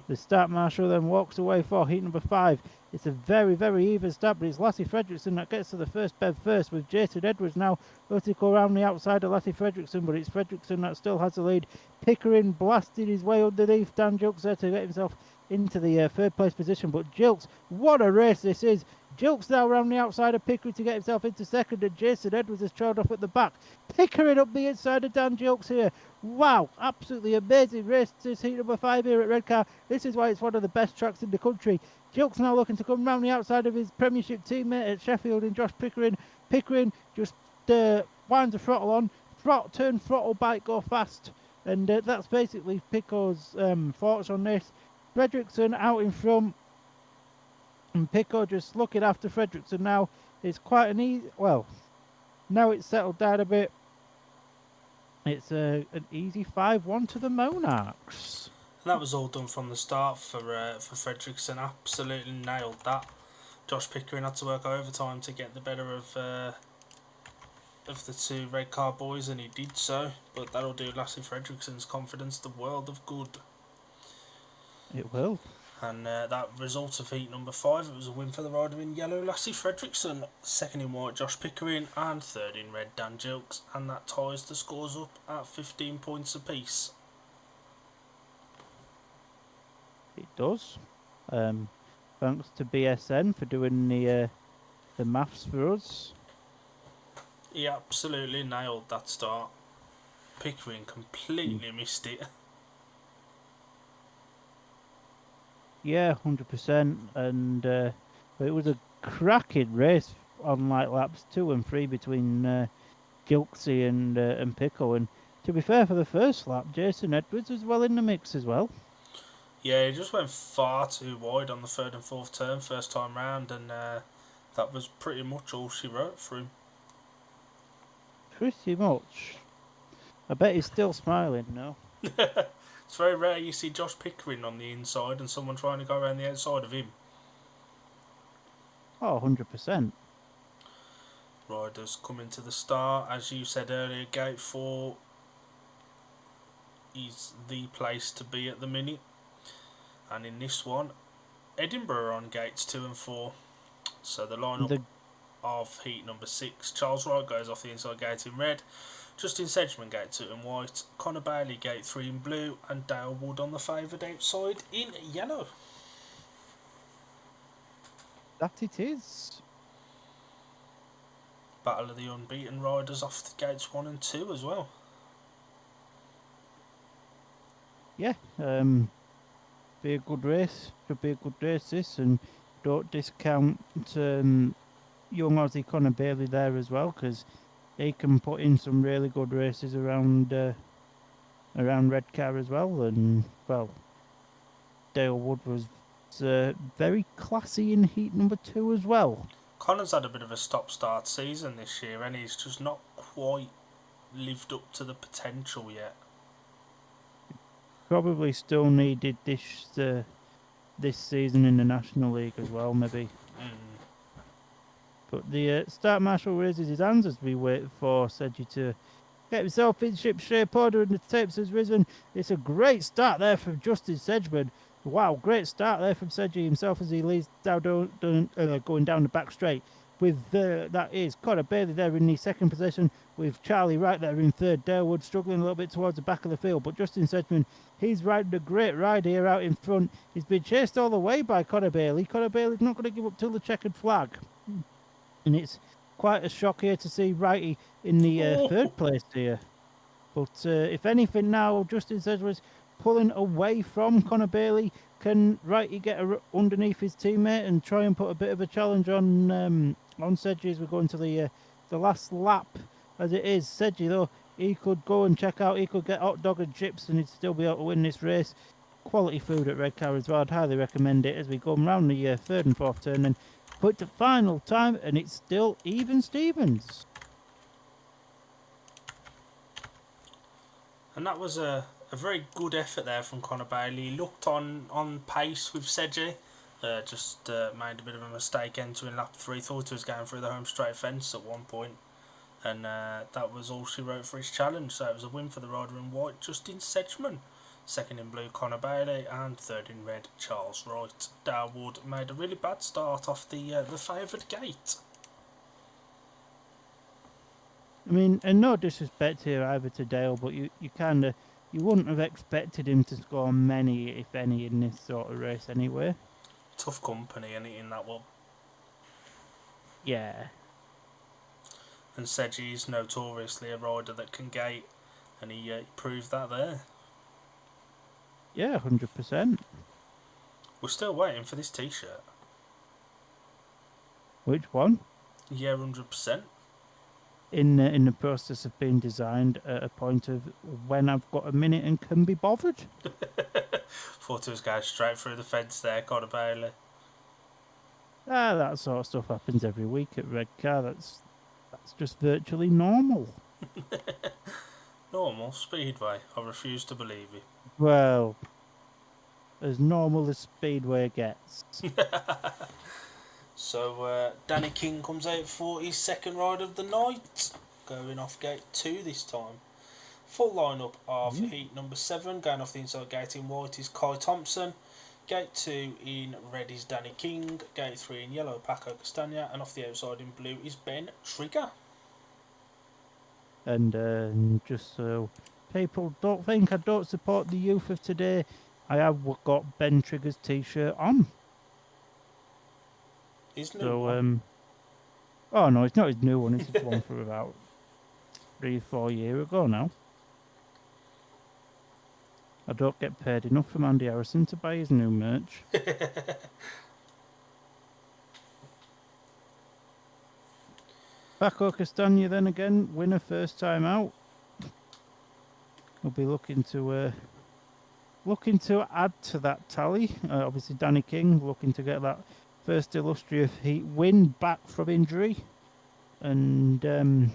The start marshal then walks away for heat number 5. It's a very, very even start, but it's Lassie Fredrickson that gets to the first bed first, with Jason Edwards now vertical around the outside of Lassie Fredrickson, but it's Fredrickson that still has the lead. Pickering blasted his way underneath Dan Jilks there to get himself into the third place position, but Jilks, what a race this is. Jilks now around the outside of Pickering to get himself into second, and Jason Edwards has trailed off at the back. Pickering up the inside of Dan Jilks here. Wow, absolutely amazing race. This heat number 5 here at Redcar. This is why it's one of the best tracks in the country. Jilks now looking to come round the outside of his Premiership teammate at Sheffield in Josh Pickering. Pickering just winds the throttle on. Turn throttle bike, go fast. And that's basically Pico's thoughts on this. Fredrickson out in front. And Pico just looking after Fredrickson now. It's quite an easy... Well, now it's settled down a bit. It's an easy 5-1 to the Monarchs. And that was all done from the start for Fredrickson. Absolutely nailed that. Josh Pickering had to work overtime to get the better of the 2 Redcar boys, and he did so. But that'll do Lassie Fredrickson's confidence the world of good. It will. And that result of heat number 5, it was a win for the rider in yellow, Lassie Fredrickson, second in white, Josh Pickering, and third in red, Dan Gilks, and that ties the scores up at 15 points apiece. It does. Thanks to BSN for doing the maths for us. He absolutely nailed that start. Pickering completely missed it. Yeah, 100%. And it was a cracking race on like laps 2 and 3 between Gilksy and Pico. And to be fair, for the first lap, Jason Edwards was well in the mix as well. Yeah, he just went far too wide on the 3rd and 4th turn first time round, and that was pretty much all she wrote for him. Pretty much. I bet he's still smiling now. It's very rare you see Josh Pickering on the inside and someone trying to go around the outside of him. Oh, 100%. Riders coming to the start, as you said earlier, gate 4 is the place to be at the minute. And in this one, Edinburgh are on gates 2 and 4. So the lineup of heat number 6, Charles Wright goes off the inside gate in red, Justin Sedgman gate 2 in white, Connor Bailey gate 3 in blue, and Dale Wood on the favoured outside in yellow. That it is. Battle of the unbeaten riders off the gates 1 and 2 as well. Yeah, be a good race. Should be a good race this, and don't discount young Aussie Connor Bailey there as well, because he can put in some really good races around Redcar as well. And well, Dale Wood was very classy in heat number 2 as well. Connor's had a bit of a stop-start season this year, and he's just not quite lived up to the potential yet. Probably still needed this season in the National League as well, maybe. But the start marshal raises his hands as we wait for Sedgy to get himself in ship shape order, and the tapes has risen. It's a great start there from Justin Sedgman. Wow, great start there from Sedgy himself as he leads down, going down the back straight. With that is Connor Bailey there in the second position, with Charlie right there in third. Dale Wood struggling a little bit towards the back of the field, but Justin Sedgman, he's riding a great ride here out in front. He's been chased all the way by Connor Bailey. Connor Bailey's not going to give up till the checkered flag. And it's quite a shock here to see Righty in the third place here. But if anything now, Justin Sedgman's pulling away from Connor Bailey. Can Righty get underneath his teammate and try and put a bit of a challenge on Sedgy as we go into the last lap? As it is, Sedgy though, he could go and check out, he could get hot dog and chips and he'd still be able to win this race. Quality food at Redcar as well. I'd highly recommend it as we go around the third and fourth turn and put the final time, and it's still even Stevens. And that was a very good effort there from Connor Bailey. He looked on pace with Sedgy. Just made a bit of a mistake entering lap 3. Thought he was going through the home straight fence at one point. And that was all she wrote for his challenge. So it was a win for the rider in white, Justin Sedgman. Second in blue, Connor Bailey, and third in red, Charles Wright. Dale Wood made a really bad start off the favoured gate. I mean, and no disrespect here either to Dale, but you wouldn't have expected him to score many, if any, in this sort of race anyway. Tough company, in that one. Yeah. And Sedgy is notoriously a rider that can gate, and he proved that there. Yeah, 100%. We're still waiting for this T-shirt. Which one? Yeah, 100%. In the process of being designed at a point of when I've got a minute and can be bothered. Thought he was going straight through the fence there, Connor Bailey. That sort of stuff happens every week at Redcar. That's just virtually normal. Normal Speedway. I refuse to believe you. Well, as normal as Speedway gets. So Danny King comes out for his second ride of the night, going off gate 2 this time. Full lineup of heat number 7, going off the inside gate in white is Kai Thompson. Gate 2 in red is Danny King. Gate 3 in yellow, Paco Castagna. And off the outside in blue is Ben Trigger. And just so people don't think I don't support the youth of today, I have got Ben Trigger's t-shirt on. His new one? Oh no, it's not his new one. It's his one from about 3-4 years ago now. I don't get paid enough from Andy Harrison to buy his new merch. Paco Castagna then again, winner first time out. We'll be looking to add to that tally. Obviously Danny King looking to get that first illustrious heat win back from injury. And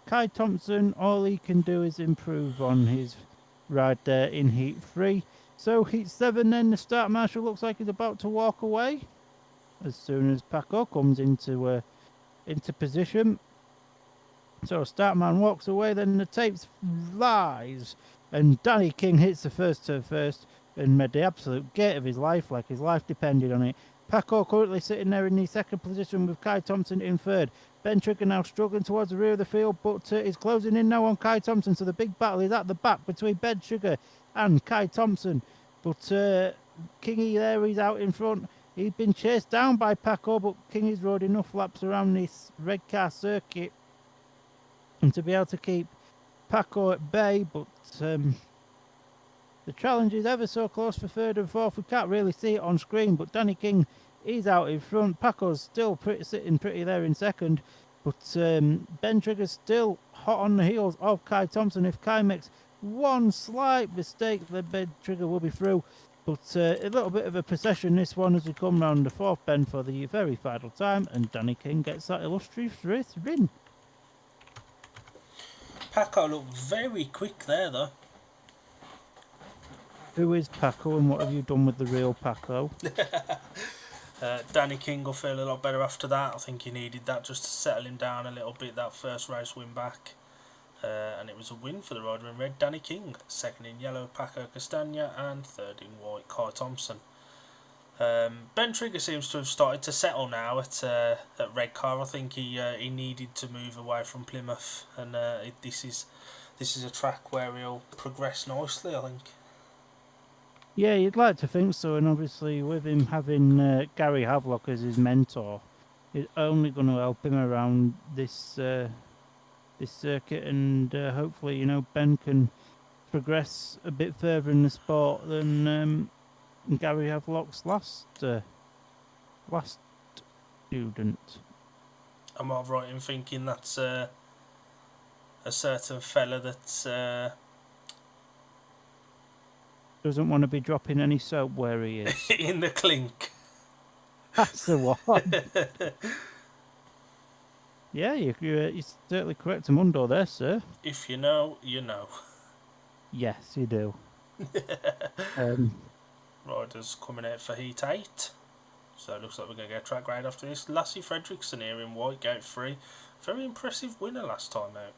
Kai Thompson, all he can do is improve on his ride there in heat 3. So heat 7 then, the start marshal looks like he's about to walk away. As soon as Paco comes into position. So start man walks away, then the tapes flies And Danny King hits the first turn first and made the absolute gate of his life, like his life depended on it. Paco currently sitting there in the second position with Kai Thompson in third. Ben Trigger now struggling towards the rear of the field, but is closing in now on Kai Thompson. So the big battle is at the back between Ben Trigger and Kai Thompson. But Kingy there, he's out in front. He's been chased down by Paco, but Kingy's rode enough laps around this Redcar circuit and to be able to keep Paco at bay. But the challenge is ever so close for third and fourth. We can't really see it on screen, but Danny King is out in front. Paco's still sitting pretty there in second, but Ben Trigger's still hot on the heels of Kai Thompson. If Kai makes one slight mistake, then Ben Trigger will be through. But a little bit of a procession this one as we come round the fourth bend for the very final time, and Danny King gets that illustrious race win. Paco looked very quick there, though. Who is Paco and what have you done with the real Paco? Danny King will feel a lot better after that. I think he needed that just to settle him down a little bit, that first race win back. And it was a win for the rider in red, Danny King. Second in yellow, Paco Castagna, and third in white, Kai Thompson. Ben Trigger seems to have started to settle now at Redcar. I think he needed to move away from Plymouth, and this is a track where he'll progress nicely, I think. Yeah, you'd like to think so, and obviously with him having Gary Havelock as his mentor, it's only going to help him around this this circuit, and hopefully, Ben can progress a bit further in the sport than Gary Havelock's last student. Am I right in thinking that's a certain fella that's doesn't want to be dropping any soap where he is? in the clink? That's the one. Yeah, you're certainly correct, Mundo there, sir. If you know, you know. Yes, you do. Riders coming out for Heat 8. So it looks like we're going to get a track grade after this. Lassie Fredrickson here in white, gate 3. Very impressive winner last time out.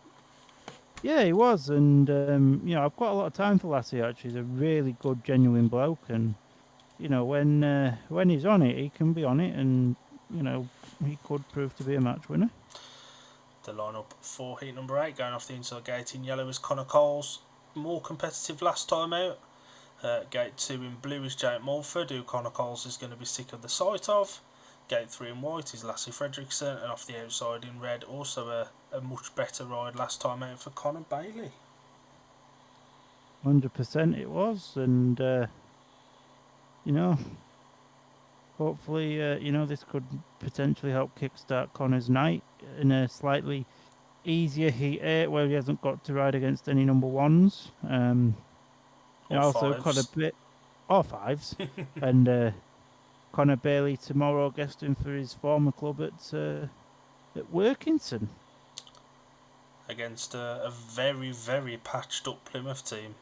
Yeah, he was, and I've got a lot of time for Lassie. Actually, he's a really good, genuine bloke, and when he's on it, he can be on it, and he could prove to be a match winner. The lineup for heat number 8, going off the inside gate in yellow is Connor Coles, more competitive last time out. Gate 2 in blue is Jake Mulford, who Connor Coles is going to be sick of the sight of. Gate 3 in white is Lassie Fredrickson, and off the outside in red, also a much better ride last time out for Connor Bailey. 100% it was, and hopefully this could potentially help kickstart Connor's night in a slightly easier heat 8 where he hasn't got to ride against any number ones. Also fives. Or fives. And Connor Bailey tomorrow guesting for his former club at Workington. Against a very, very patched up Plymouth team.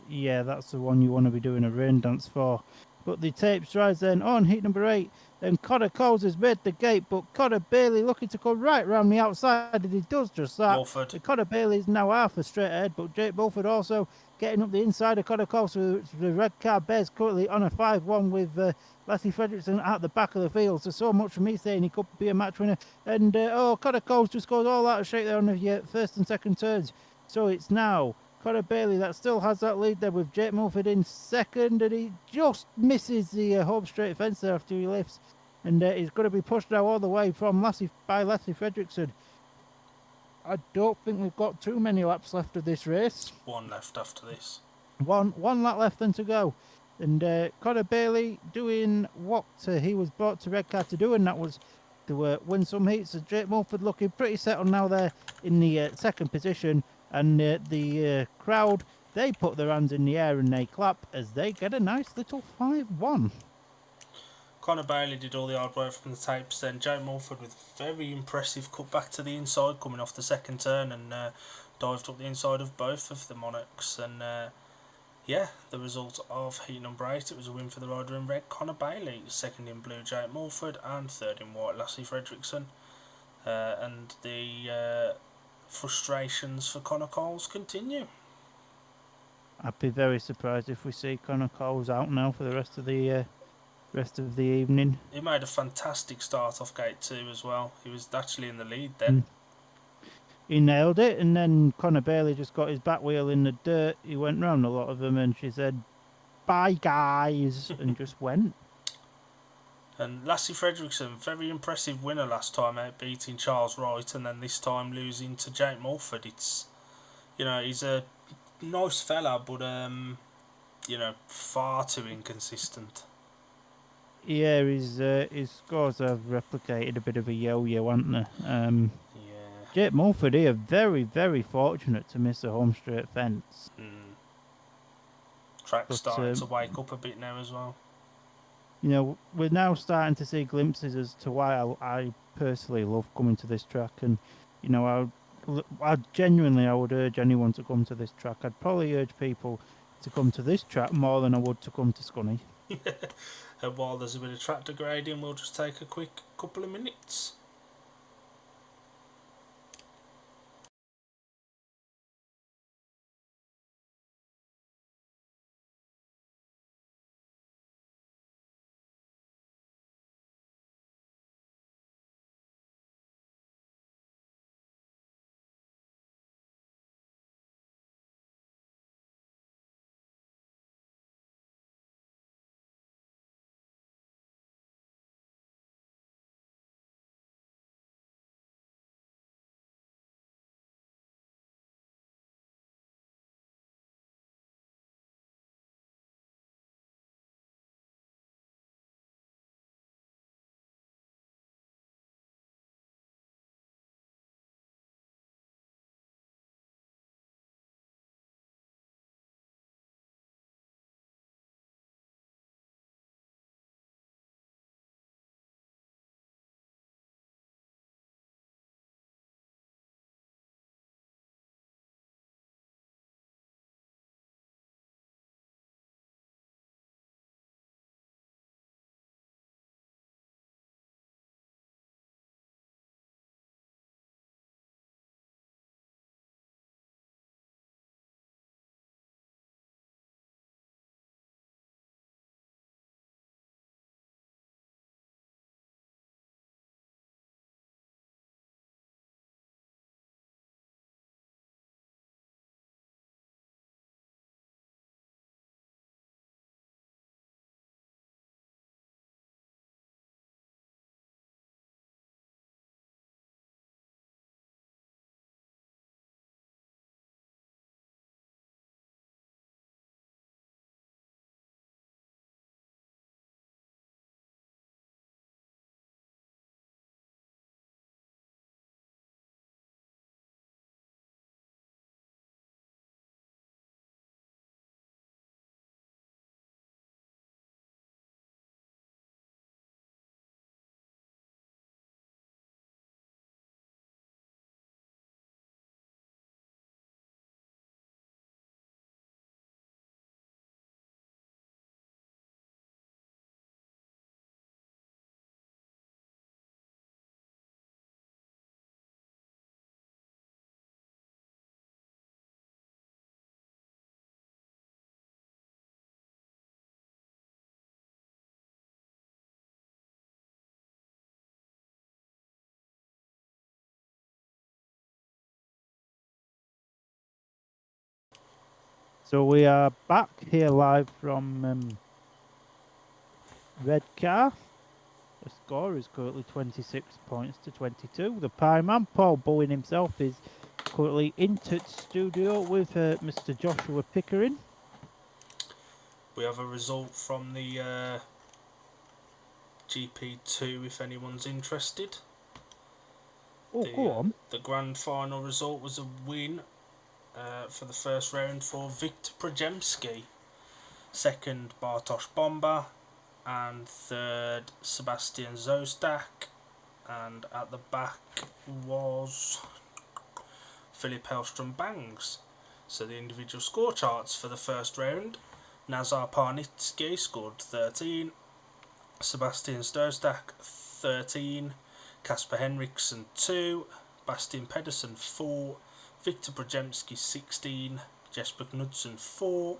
Yeah, that's the one you want to be doing a rain dance for. But the tapes rise then on heat number 8. Then Connor Coles has made the gate, but Connor Bailey looking to come right round the outside, and he does just that. Mulford. Connor Bailey is now half a straight ahead, but Jake Mulford also getting up the inside of Connor Coles. So the Redcar Bears currently on a 5-1 with Lassie Fredrickson at the back of the field. So much for me saying he could be a match winner. And Connor Coles just goes all out of shape there on the first and second turns. So it's now Connor Bailey that still has that lead there with Jake Mulford in second, and he just misses the home straight fence there after he lifts, and he's going to be pushed now all the way from Lassie Fredrickson. I don't think we've got too many laps left of this race. One left after this. One lap left then to go, and Connor Bailey doing what he was brought to Redcar to do, and that was to win some heats. So Jake Mulford looking pretty settled now there in the second position. And the crowd, they put their hands in the air and they clap as they get a nice little 5-1. Connor Bailey did all the hard work from the tapes then. Jake Mulford with very impressive cut back to the inside coming off the second turn and dived up the inside of both of the Monarchs. And the result of heat number 8, it was a win for the rider in red, Connor Bailey. Second in blue, Jake Mulford, and third in white, Lassie Fredrickson. And the frustrations for Connor Coles continue. I'd be very surprised if we see Connor Coles out now for the rest of the evening. He made a fantastic start off gate 2 as well. He was actually in the lead then. He nailed it, and then Conor Bailey just got his back wheel in the dirt. He went round a lot of them, and she said, "Bye, guys," and just went. And Lassie Fredrickson, very impressive winner last time out, beating Charles Wright, and then this time losing to Jake Mulford. It's, he's a nice fella, but far too inconsistent. Yeah, his scores have replicated a bit of a yo-yo, haven't they? Yeah. Jake Mulford here, very, very fortunate to miss a home straight fence. Track's starting to wake up a bit now as well. We're now starting to see glimpses as to why I personally love coming to this track, and I genuinely would urge anyone to come to this track. I'd probably urge people to come to this track more than I would to come to Scunny. And while there's a bit of track degrading, we'll just take a quick couple of minutes. So we are back here live from Redcar. The score is currently 26 points to 22. The pie man, Paul Bowen himself, is currently in the studio with Mr. Joshua Pickering. We have a result from the GP2 if anyone's interested. Oh, go on. The grand final result was a win for the first round for Viktor Przemski, second Bartosz Bomba, and third Sebastian Zostak, and at the back was Philip Hellstrom Bangs. So the individual score charts for the first round: Nazar Parnitsky scored 13, Sebastian Zostak 13, Kasper Henriksen 2, Bastian Pedersen 4, Victor Brzezinski 16, Jesper Knudsen 4,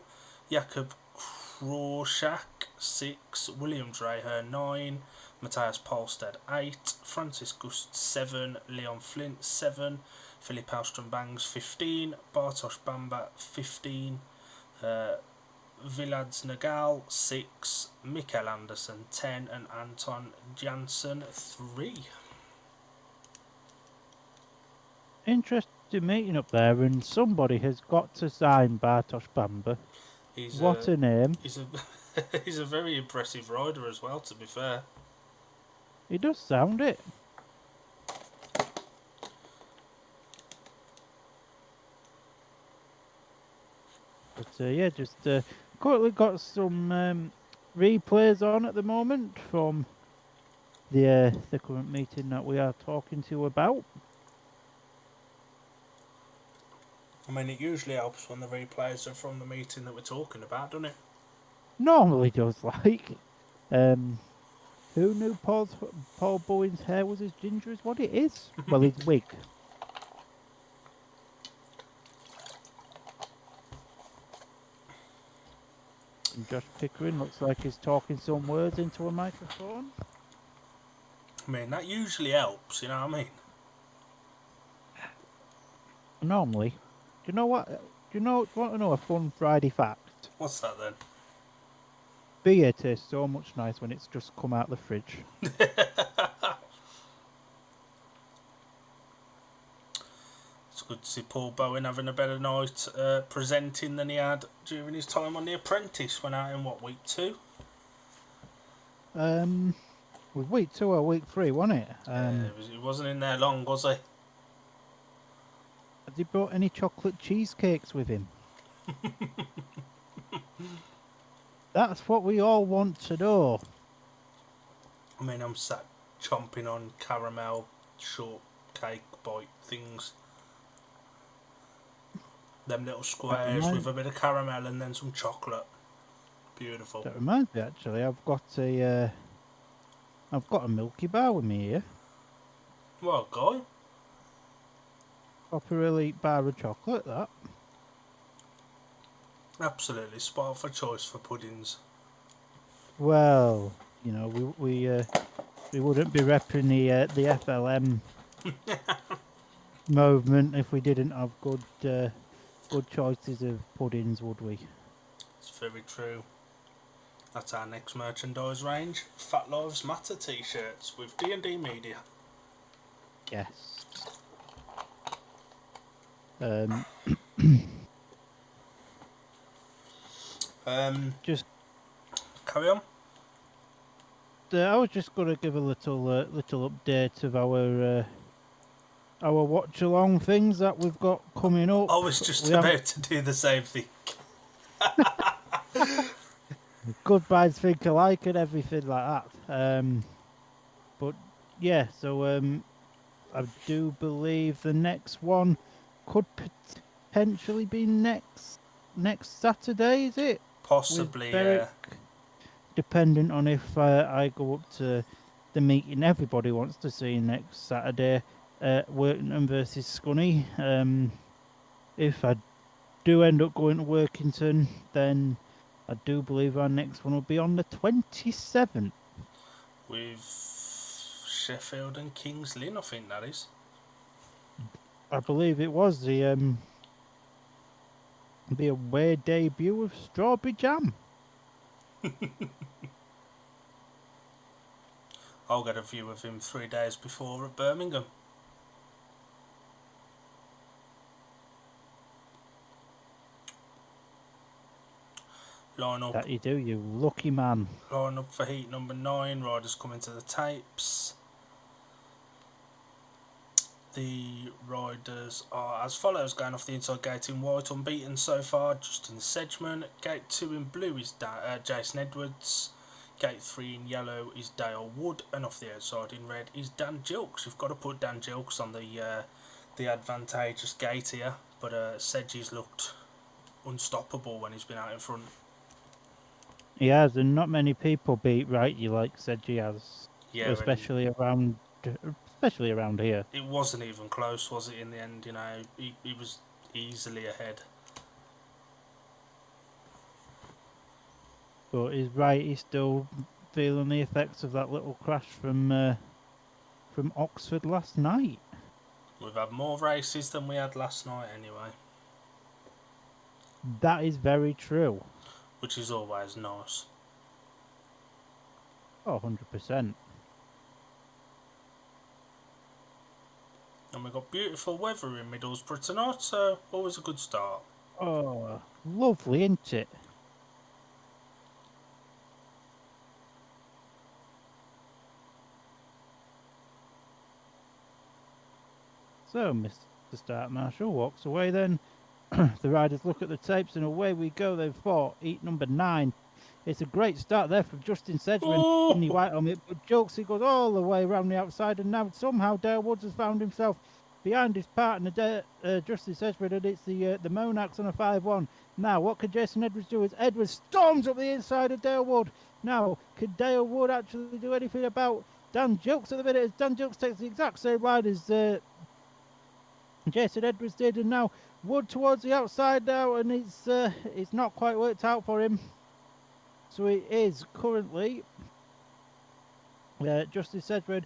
Jakob Krorschak 6, William Dreher 9, Matthias Polstead 8, Francis Gust 7, Leon Flint 7, Philip Alstrom-Bangs 15, Bartosz Bamba 15, Vilads Nagal 6, Mikael Andersen 10, and Anton Janssen 3. Interesting meeting up there, and somebody has got to sign Bartosz Bamba. What a name. He's a very impressive rider as well, to be fair. He does sound it. But yeah, just currently got some replays on at the moment from the current meeting that we are talking to you about. I mean, it usually helps when the replays are from the meeting that we're talking about, doesn't it? Normally does, like. Who knew Paul Bowen's hair was as ginger as what it is? Well, his wig. And Josh Pickering looks like he's talking some words into a microphone. I mean, that usually helps, you know what I mean? Normally. Do you know what? Do you want to know a fun Friday fact? What's that then? Beer tastes so much nice when it's just come out the fridge. It's good to see Paul Bowen having a better night presenting than he had during his time on The Apprentice. Went out in what, week 2? Was week 2 or week 3, wasn't it? He wasn't in there long, was he? Has he brought any chocolate cheesecakes with him? That's what we all want to know. I mean, I'm sat chomping on caramel shortcake bite things. Them little squares with a bit of caramel and then some chocolate. Beautiful. That reminds me, actually, I've got a Milky Bar with me here. Well, guy. Proper elite bar of chocolate, that. Absolutely spot for choice for puddings. Well, you know, we wouldn't be repping the FLM movement if we didn't have good choices of puddings, would we? It's very true. That's our next merchandise range. Fat Lives Matter t-shirts with D&D Media. Yes. Just carry on. I was just going to give a little update of our watch along things that we've got coming up. I was just about to do the same thing. Goodbyes think alike and everything like that. But yeah, so I do believe the next one could potentially be next Saturday, is it? Possibly, yeah. Depending on if I go up to the meeting everybody wants to see next Saturday, Workington versus Scunny. If I do end up going to Workington, then I do believe our next one will be on the 27th. With Sheffield and Kings Lynn, I think that is. I believe it was the away debut of Strawberry Jam. I'll get a view of him 3 days before at Birmingham. Line up. That you do, you lucky man. Line up for heat number 9. Riders coming to the tapes. The riders are as follows: going off the inside gate in white, unbeaten so far, Justin Sedgman. Gate 2 in blue is Jason Edwards. Gate 3 in yellow is Dale Wood, and off the outside in red is Dan Gilks. You've got to put Dan Gilks on the advantageous gate here, but Sedgy's looked unstoppable when he's been out in front. He has, and not many people beat righty like Sedgy has. Yeah, especially around especially around here. It wasn't even close, was it, in the end? You know, he was easily ahead. But he's right, he's still feeling the effects of that little crash from Oxford last night. We've had more races than we had last night anyway. That is very true. Which is always nice. Oh, 100%. And we've got beautiful weather in Middlesbrough tonight, so always a good start. Oh, lovely, isn't it? So, Mr. Start Marshall walks away then. The riders look at the tapes and away we go. They've fought heat number 9. It's a great start there from Justin Sedgman in the white helmet, but Jokesy goes all the way around the outside, and now somehow Dale Woods has found himself behind his partner, Justin Sedgman, and it's the Monarchs on a 5-1. Now, what could Jason Edwards do as Edwards storms up the inside of Dale Wood? Now, could Dale Wood actually do anything about Dan Jokes at the minute, as Dan Jokes takes the exact same line as Jason Edwards did, and now Wood towards the outside now, and it's not quite worked out for him. So it is currently Justice Sedgman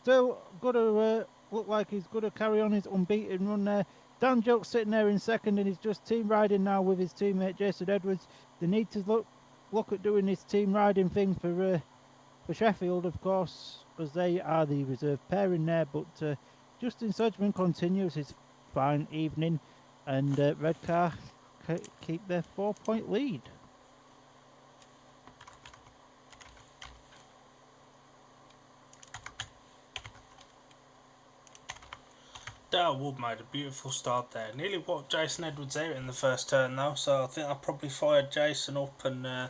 still got to look like he's going to carry on his unbeaten run there. Dan Jokes sitting there in second, and he's just team riding now with his teammate Jason Edwards. They need to look at doing this team riding thing for Sheffield, of course, because they are the reserve pairing there. But Justin Sedgman continues his fine evening, and Redcar keep their 4-point lead. Dale Wood made a beautiful start there. Nearly walked Jason Edwards out in the first turn though, so I think I probably fired Jason up, and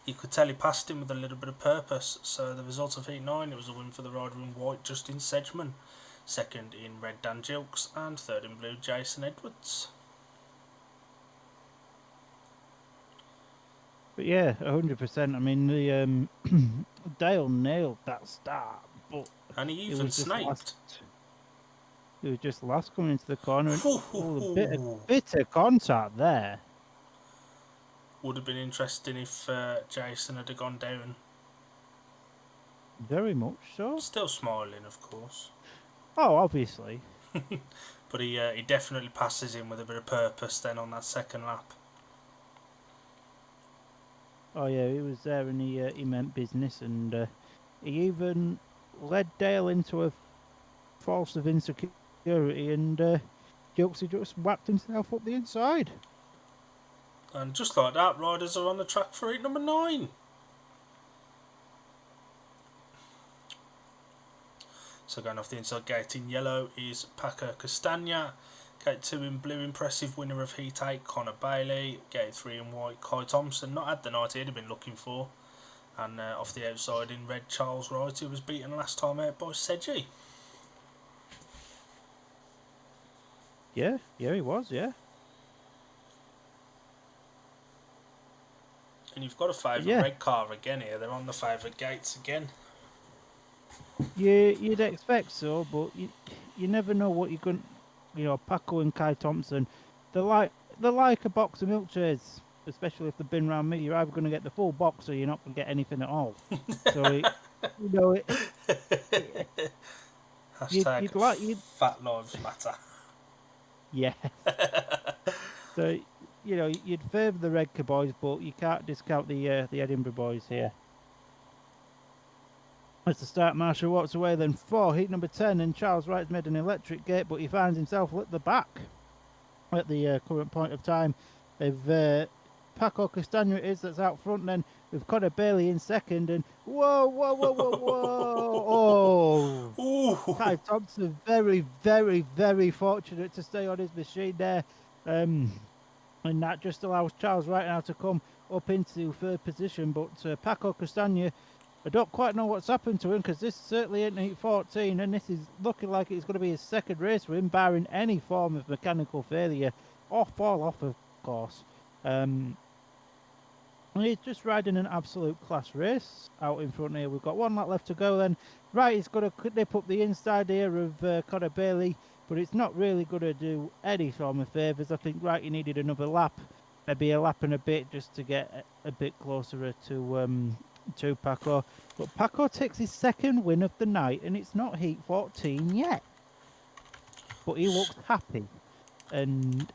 you could tell he passed him with a little bit of purpose. So the result of heat 9, it was a win for the rider in white, Justin Sedgman. Second in red, Dan Jilks, and third in blue, Jason Edwards. But yeah, 100%. I mean, the Dale nailed that start, but and he even snaked. He was just last coming into the corner, and a bit of contact there. Would have been interesting if Jason had gone down. Very much so. Still smiling, of course. Oh, obviously. But he definitely passes him with a bit of purpose then on that second lap. Oh yeah, he was there, and he meant business, and he even led Dale into a false of insecurity, and Jokesy just whacked himself up the inside. And just like that, riders are on the track for heat number 9. So going off the inside gate in yellow is Paco Castagna. Gate 2 in blue, impressive winner of heat 8, Connor Bailey. Gate 3 in white, Kai Thompson. Not had the night he'd have been looking for. And off the outside in red, Charles Wright, who was beaten last time out by Sedgy. Yeah, he was, yeah. And you've got a favourite Redcar again here. They're on the favourite gates again. You'd expect so, but you never know what you're going. You know, Paco and Kai Thompson, they're like a box of milk trays. Especially if they've been around me, you're either going to get the full box or you're not going to get anything at all. So, Hashtag fat lives matter. Yeah. So, you'd favour the Redcar boys, but you can't discount the Edinburgh boys here. As the start marshal walks away, then 4, heat number 10, and Charles Wright's made an electric gate, but he finds himself at the back at the current point of time. If Paco Castagna that's out front, then we've Connor Bailey in second, and whoa! Oh! Kai Thompson very, very, very fortunate to stay on his machine there, and that just allows Charles Wright now to come up into third position, but Paco Castagna, I don't quite know what's happened to him, because this certainly ain't heat 14, and this is looking like it's going to be his second race for him, barring any form of mechanical failure or fall off, of course. And he's just riding an absolute class race out in front here. We've got 1 lap left to go then. Right, he's got to nip up the inside here of Conor Bailey, but it's not really going to do any form of favours. I think, right, he needed another lap, maybe a lap and a bit just to get a bit closer to Paco. But Paco takes his second win of the night, and it's not Heat 14 yet. But he looks happy. And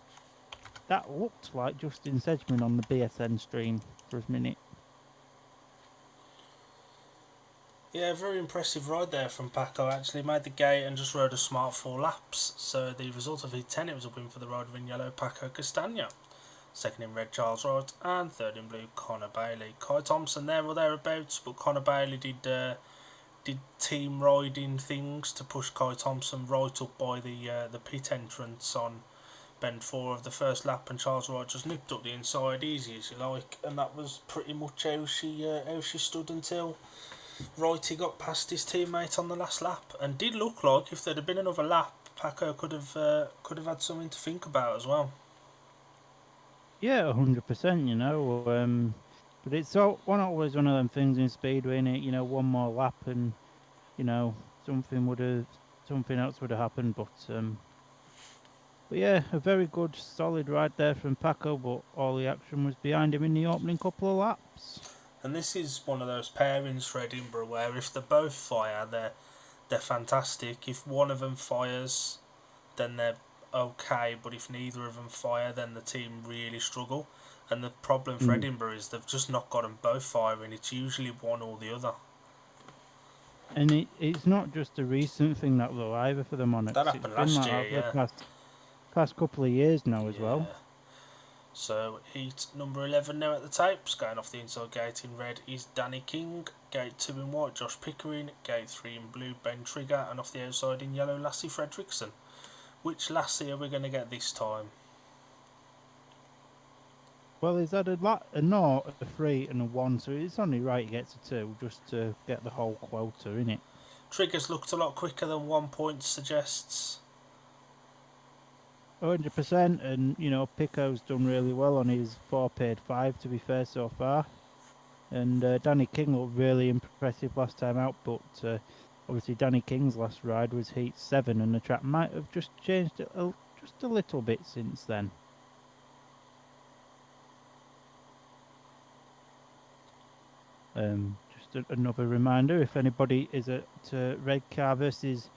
that looked like Justin Sedgman on the BSN stream for a minute. Yeah, very impressive ride there from Paco. Actually made the gate and just rode a smart 4 laps. So the result of Heat 10, it was a win for the rider in yellow, Paco Castagna. Second in red, Charles Wright, and third in blue, Conor Bailey. Kai Thompson there or thereabouts, but Conor Bailey did team riding things to push Kai Thompson right up by the pit entrance on bend 4 of the first lap, and Charles Wright just nipped up the inside easy as you like, and that was pretty much how she stood until Wrighty got past his teammate on the last lap. And did look like if there'd have been another lap, Paco could have had something to think about as well. Yeah, 100%. You know, but it's always one of them things in speedway, innit? You know, one more lap, and you know something else would have happened. But yeah, a very good, solid ride there from Paco. But all the action was behind him in the opening couple of laps. And this is one of those pairings for Edinburgh where if they both fire, they're fantastic. If one of them fires, then they're okay, but if neither of them fire, then the team really struggle. And the problem for Edinburgh is they've just not got them both firing. It's usually one or the other. And it's not just a recent thing that though either for the Monarchs. That happened last year, yeah. Past couple of years now as well. So heat number 11 now at the tapes. Going off the inside gate in red is Danny King. Gate 2 in white, Josh Pickering. Gate 3 in blue, Ben Trigger. And off the outside in yellow, Lassie Fredrickson. Which Lassie are we going to get this time? Well, he's had a 0, a 3 and a 1, so it's only right he gets a 2 just to get the whole quota, innit? Trigger's looked a lot quicker than 1 point suggests. 100%, and you know Pico's done really well on his 4 paid 5 to be fair so far, and Danny King looked really impressive last time out, but obviously Danny King's last ride was heat 7 and the track might have just changed just a little bit since then. Just another reminder, if anybody is at Redcar versus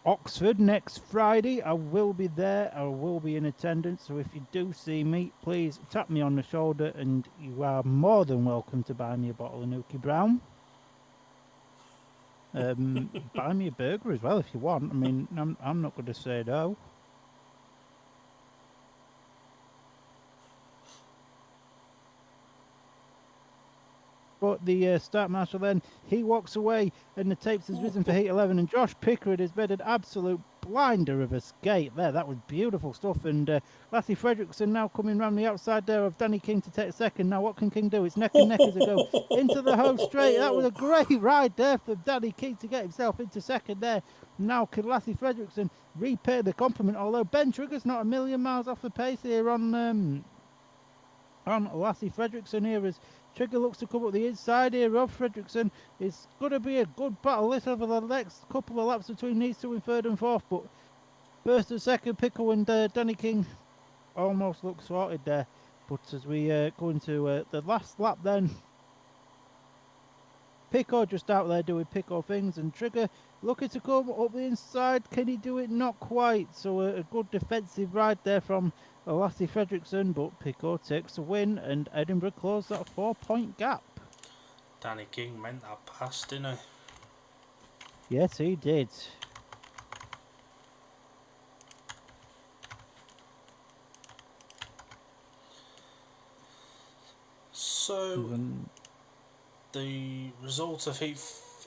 Oxford next Friday, I will be there. I will be in attendance. So if you do see me, please tap me on the shoulder, and you are more than welcome to buy me a bottle of Nuki Brown. Buy me a burger as well if you want. I mean, I'm not going to say no. But the start marshal then, he walks away, and the tapes has risen for heat 11, and Josh Pickard has made an absolute blinder of a skate there. That was beautiful stuff, and Lassie Fredrickson now coming round the outside there of Danny King to take second. Now what can King do? It's neck and neck as they go into the home straight. That was a great ride there for Danny King to get himself into second there. Now can Lassie Fredrickson repay the compliment, although Ben Trigger's not a million miles off the pace here on Lassie Fredrickson here as Trigger looks to come up the inside here of Fredrickson. It's going to be a good battle this over the next couple of laps between these two in third and fourth, but first and second, Pickle and Danny King almost look sorted there. But as we go into the last lap then, Pico just out there doing Pico things, and Trigger looking to come up the inside. Can he do it? Not quite. So a good defensive ride there from Lassie Fredrickson, but Pico takes the win, and Edinburgh closed that 4-point gap. Danny King meant that pass, didn't he? Yes, he did. So, the result of Heat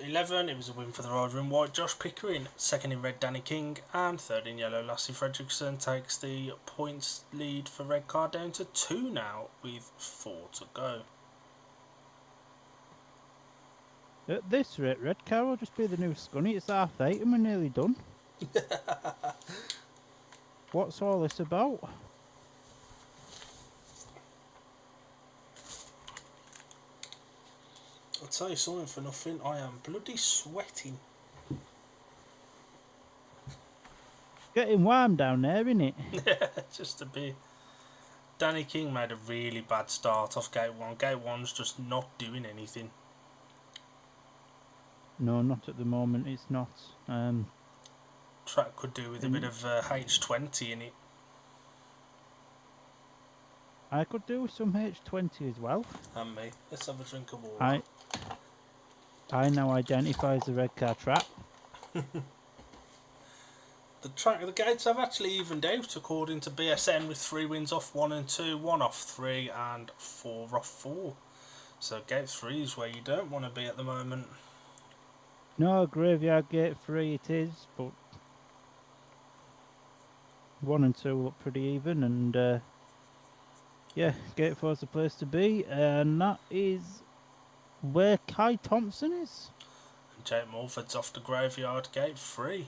11, it was a win for the rider in white, Josh Pickering. Second in red, Danny King. And third in yellow, Lassie Fredrickson takes the points lead for Redcar down to 2 now, with 4 to go. At this rate, Redcar will just be the new Scunny. It's 8:30 and we're nearly done. What's all this about? tell you something for nothing, I am bloody sweating. Getting warm down there, isn't it? Just a bit. Danny King made a really bad start off gate 1. Gate 1's just not doing anything. No, not at the moment. It's not. Track could do with a bit of H20 in it. I could do some H20 as well. And me. Let's have a drink of water. I now identify as the Redcar track. The gates have actually evened out according to BSN, with 3 wins off 1 and 2, 1 off 3 and 4 off 4. So gate 3 is where you don't want to be at the moment. No, Graveyard Gate 3 it is, but 1 and 2 look pretty even, and yeah, Gate 4 is the place to be, and that is where Kai Thompson is. And Jake Mulford's off to Graveyard Gate 3.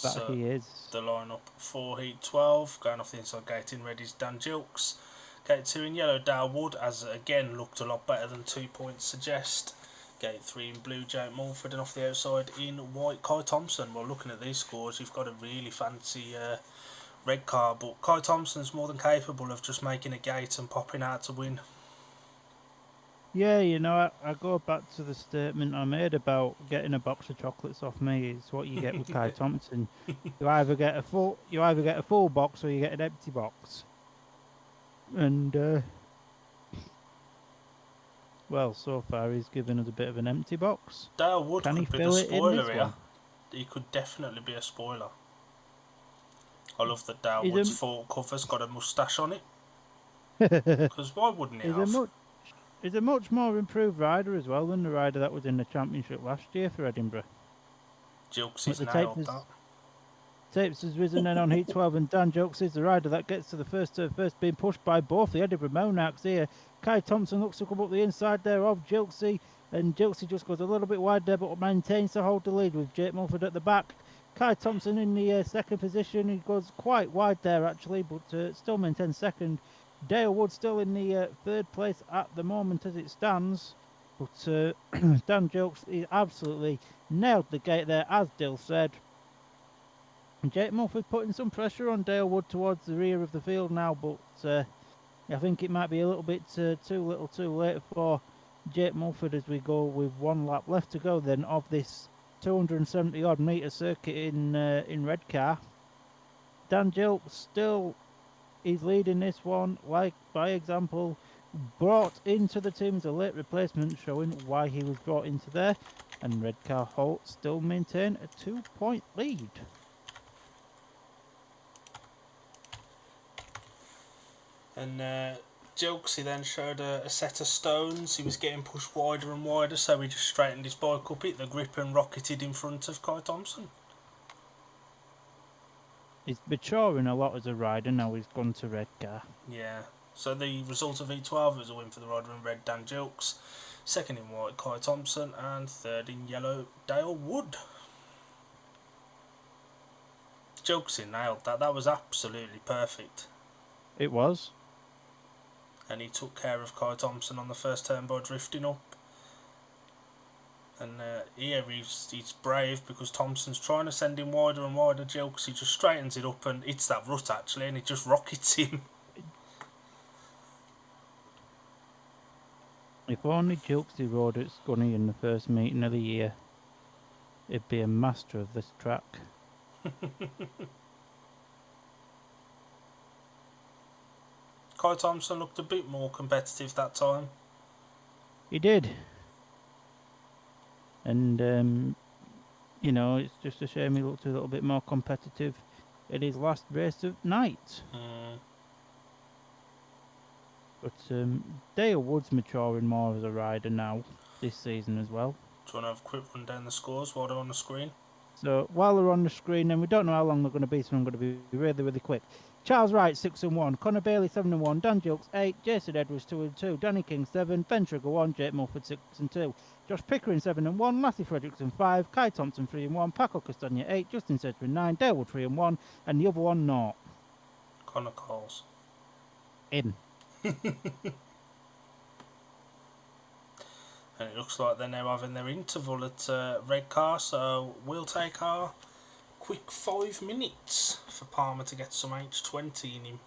That he is. The lineup for Heat 12, going off the inside gate in red is Dan Gilks. Gate 2 in yellow, Dale Wood, as again looked a lot better than 2 points suggest. Gate 3 in blue, Jake Mulford, and off the outside in white, Kai Thompson. Well, looking at these scores, you've got a really fancy Redcar, but Kai Thompson's more than capable of just making a gate and popping out to win. Yeah, you know, I go back to the statement I made about getting a box of chocolates off me. It's what you get with Kai Thompson. You either get a full box or you get an empty box. And well, so far he's given us a bit of an empty box. Dale Wood Can he could be fill the it in spoiler this here. one? He could definitely be a spoiler. I love that Dale He's Wood's full cover's got a moustache on it. Because why wouldn't he have? He's a much more improved rider as well than the rider that was in the championship last year for Edinburgh. Jokes But is the nailed that. Tapes has risen then on Heat 12, and Dan Jokes is the rider that gets to the first, being pushed by both the Edinburgh Monarchs here. Kai Thompson looks to come up the inside there of Jilksy, and Jilksy just goes a little bit wide there, but maintains to hold the lead with Jake Mulford at the back. Kai Thompson in the second position. He goes quite wide there actually, but still maintains second. Dale Wood still in the third place at the moment as it stands, but Dan Jokes he absolutely nailed the gate there, as Dill said. Jake Mulford putting some pressure on Dale Wood towards the rear of the field now, but I think it might be a little bit too little too late for Jake Mulford as we go with 1 lap left to go then of this 270 odd metre circuit in Redcar. Dan Jilks still is leading this one, like by example, brought into the team as a late replacement, showing why he was brought into there, and Redcar Holt still maintain a 2-point lead. And Jokes, he then showed a set of stones. He was getting pushed wider and wider, so he just straightened his bike up, hit the grip and rocketed in front of Kai Thompson. He's maturing a lot as a rider now. He's gone to Redcar. Yeah. So the result of V12 was a win for the rider in red, Dan Jilks. Second in white, Kai Thompson. And third in yellow, Dale Wood. Jilks nailed that. That was absolutely perfect. It was. And he took care of Kai Thompson on the first turn by drifting up. And here he's brave because Thompson's trying to send him wider and wider. Jilks, he just straightens it up and hits that rut actually, and it just rockets him. If only Jilksy rode at Scunny in the first meeting of the year, he'd be a master of this track. Kai Thompson looked a bit more competitive that time. He did. And, you know, it's just a shame he looked a little bit more competitive in his last race of night. But Dale Wood's maturing more as a rider now, this season as well. Do you want to have a quick run down the scores while they're on the screen? So, while they're on the screen, and we don't know how long they're going to be, so I'm going to be really, really quick. Charles Wright, 6-1. Connor Bailey, 7-1. Dan Jilks, 8. Jason Edwards, 2-2. Danny King, 7. Ben Trigger, 1. Jake Mulford, 6-2. Josh Pickering, 7-1. Lassie Fredrickson, 5. Kai Thompson, 3-1. Paco Castagna, 8. Justin Sedgwick, 9. Dale Wood, 3-1. And the other one, 0. Connor Coles. In. And it looks like they're now having their interval at Redcar, so we'll take our quick 5 minutes for Palmer to get some H20 in him.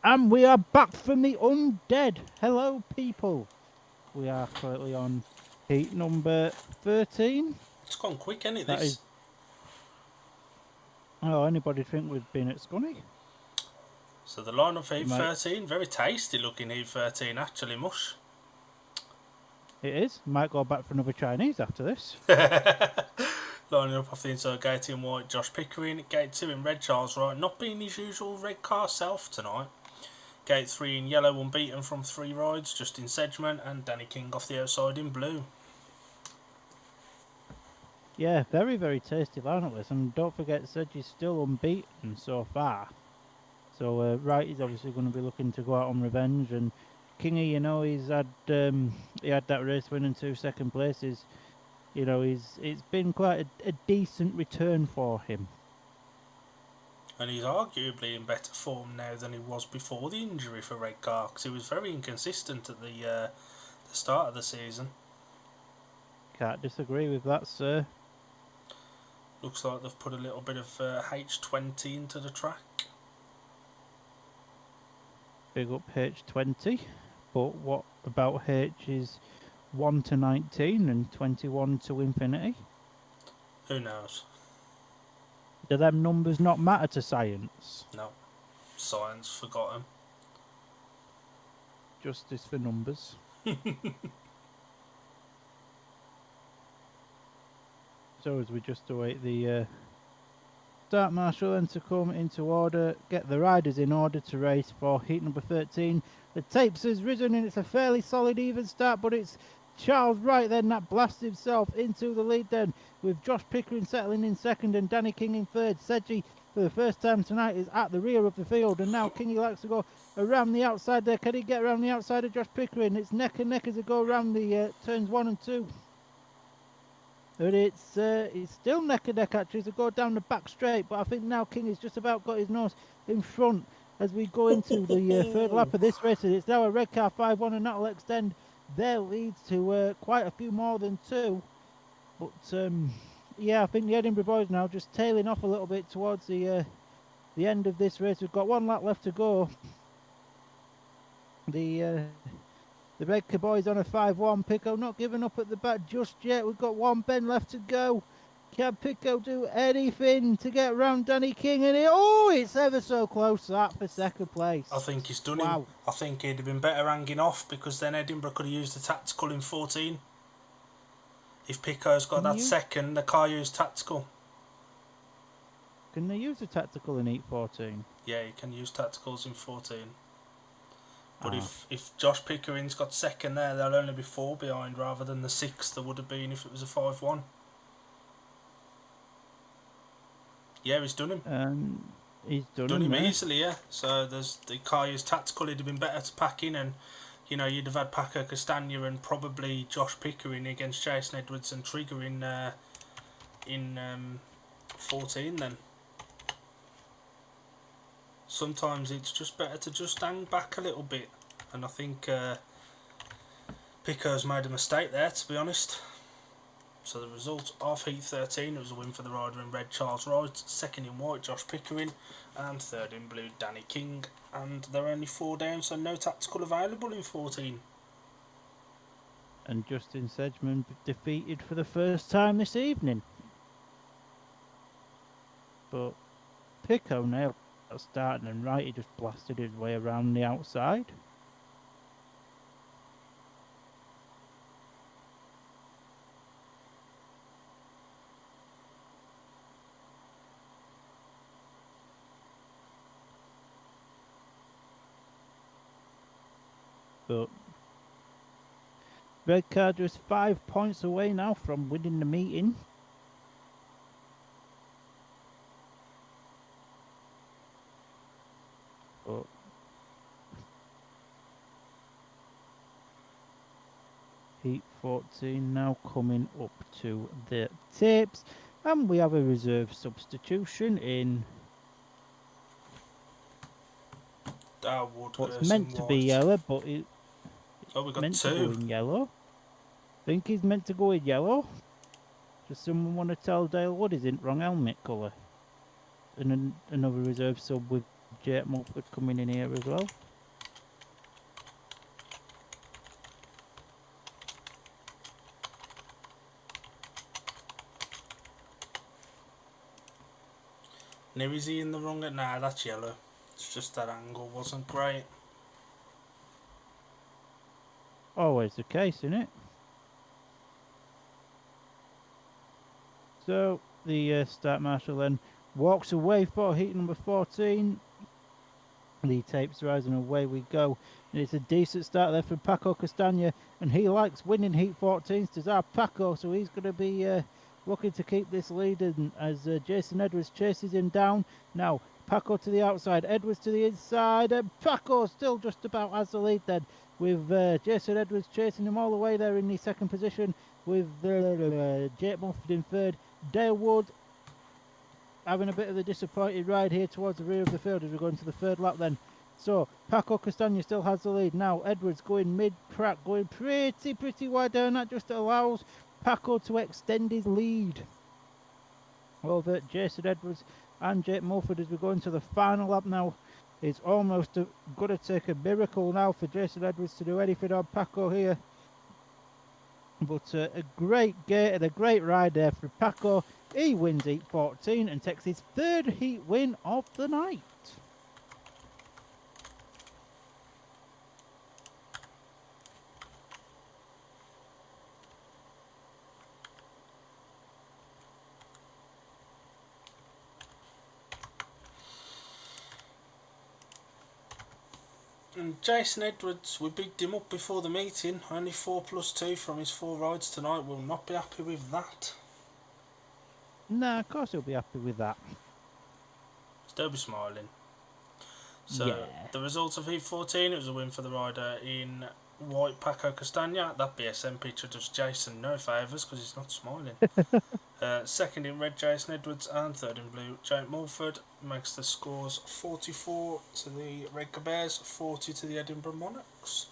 And we are back from the undead. Hello, people. We are currently on heat number 13. It's gone quick, ain't it, That this? is... Oh, anybody think we've been at Scunny? So the line of You heat might- 13, very tasty looking heat 13, actually, mush. It is. Might go back for another Chinese after this. Lining up off the inside, gate in white, Josh Pickering. Gate 2 in red, Charles Wright. Not being his usual Redcar self tonight. Gate 3 in yellow, unbeaten from 3 rides, Justin Sedgman. And Danny King off the outside in blue. Yeah, very, very tasty lineup this. And don't forget, Sedge is still unbeaten so far. So Wright is obviously going to be looking to go out on revenge. And Kingy, you know, he had that race win and 2 second places. You know, it's been quite a decent return for him. And he's arguably in better form now than he was before the injury for Redcar, because he was very inconsistent at the start of the season. Can't disagree with that, sir. Looks like they've put a little bit of H20 into the track. Big up H20. But what about H's 1 to 19 and 21 to infinity? Who knows? Do them numbers not matter to science? No. Science forgot him. Justice for numbers. So as we just await the start marshal then to come into order, get the riders in order to race for heat number 13. The tapes has risen and it's a fairly solid even start, but it's Charles Wright then that blasts himself into the lead then, with Josh Pickering settling in second and Danny King in third. Sedgy for the first time tonight is at the rear of the field, and now Kingy likes to go around the outside there. Can he get around the outside of Josh Pickering? It's neck and neck as they go around the turns 1 and 2. But it's still neck and neck actually as they go down the back straight, but I think now King has just about got his nose in front as we go into the third lap of this race. It's now a Redcar 5-1 and that'll extend their leads to quite a few more than 2. But yeah, I think the Edinburgh boys now just tailing off a little bit towards the end of this race. We've got 1 lap left to go. The Redcar boys on a 5-1. Pico not giving up at the back just yet. We've got 1 bend left to go. Can Pico do anything to get around Danny King? And it's ever so close that for second place. I think he's done Wow. him. I think he'd have been better hanging off, because then Edinburgh could have used the tactical in 14. If Pico's got that second, the car used tactical. Can they use a tactical in Heat 14? Yeah, you can use tacticals in 14. But if Josh Pickering's got second there, they'll only be 4 behind rather than the 6 there would have been if it was a 5-1. Yeah, he's done him. He's done him there. easily, yeah. So the car used tactical, it'd have been better to pack in, and you know, you'd have had Paco Castagna and probably Josh Pickering against Jason Edwards and Trigger in 14 then. Sometimes it's just better to just hang back a little bit, and I think Pico's made a mistake there, to be honest. So the result of Heat 13, it was a win for the rider in red, Charles Wright, second in white, Josh Pickering, and third in blue, Danny King. And they're only 4 down, so no tactical available in 14. And Justin Sedgman defeated for the first time this evening. But Pico nailed at starting, and Wright, he just blasted his way around the outside. But Redcar just 5 points away now from winning the meeting. But Heat 14 now coming up to the tapes, and we have a reserve substitution in what's meant to be yellow, but it's we got meant 2. to go in yellow. I think he's meant to go in yellow. Does someone want to tell Dale Wood he's in wrong helmet colour? And another reserve sub with Jake Mulford coming in here as well. Now is he in the wrong? Nah, that's yellow. It's just that angle wasn't great. Always the case, isn't it? So the start marshal then walks away for heat number 14. The tapes rise and away we go. And it's a decent start there from Paco Castagna, and he likes winning heat 14s to our Paco, so he's going to be looking to keep this lead. And as Jason Edwards chases him down, now Paco to the outside, Edwards to the inside, and Paco still just about has the lead then, with Jason Edwards chasing him all the way there in the second position, with Jake Mulford in third. Dale Wood having a bit of a disappointed ride here towards the rear of the field as we go into the third lap then. So Paco Castagna still has the lead. Now Edwards going mid-crack, going pretty wide down. That just allows Paco to extend his lead over Jason Edwards and Jake Mulford as we go into the final lap now. It's almost going to take a miracle now for Jason Edwards to do anything on Paco here. But a great gate and a great ride there for Paco. He wins heat 14 and takes his third heat win of the night. And Jason Edwards, we bigged him up before the meeting. Only 4+2 from his 4 rides tonight. Will not be happy with that. Nah, of course he'll be happy with that. Still be smiling. So, yeah. The result of heat 14, it was a win for the rider in white, Paco Castagna. That BSM picture does Jason no favours because he's not smiling. Second in red, Jason Edwards, and third in blue, Jake Mulford. Makes the scores 44 to the Redcar Bears, 40 to the Edinburgh Monarchs.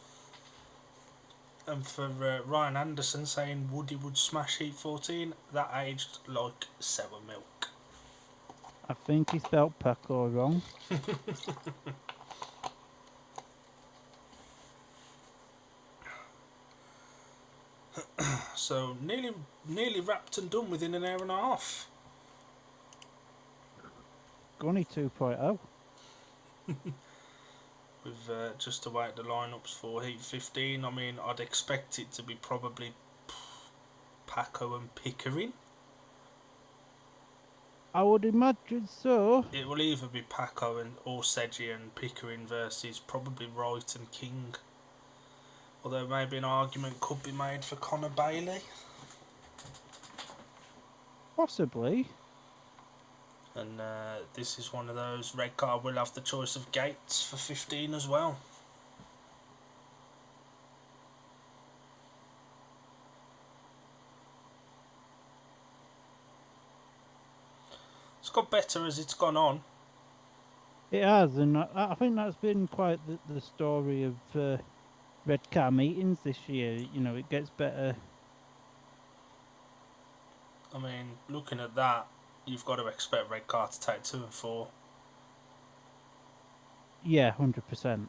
And for Ryan Anderson saying Woody would smash heat 14, that aged like sour milk. I think he spelt Paco wrong. So nearly wrapped and done within an hour and a half. Gunny 2.0. We've just await the lineups for heat 15. I mean, I'd expect it to be probably Paco and Pickering. I would imagine so. It will either be Paco or Sedgy and Pickering versus probably Wright and King. Although maybe an argument could be made for Connor Bailey. Possibly. And this is one of those. Redcar will have the choice of gates for 15 as well. It's got better as it's gone on. It has, and I think that's been quite the story of Redcar meetings this year. You know, it gets better. I mean, looking at that, you've got to expect Redcar to take 2 and 4. Yeah, 100%.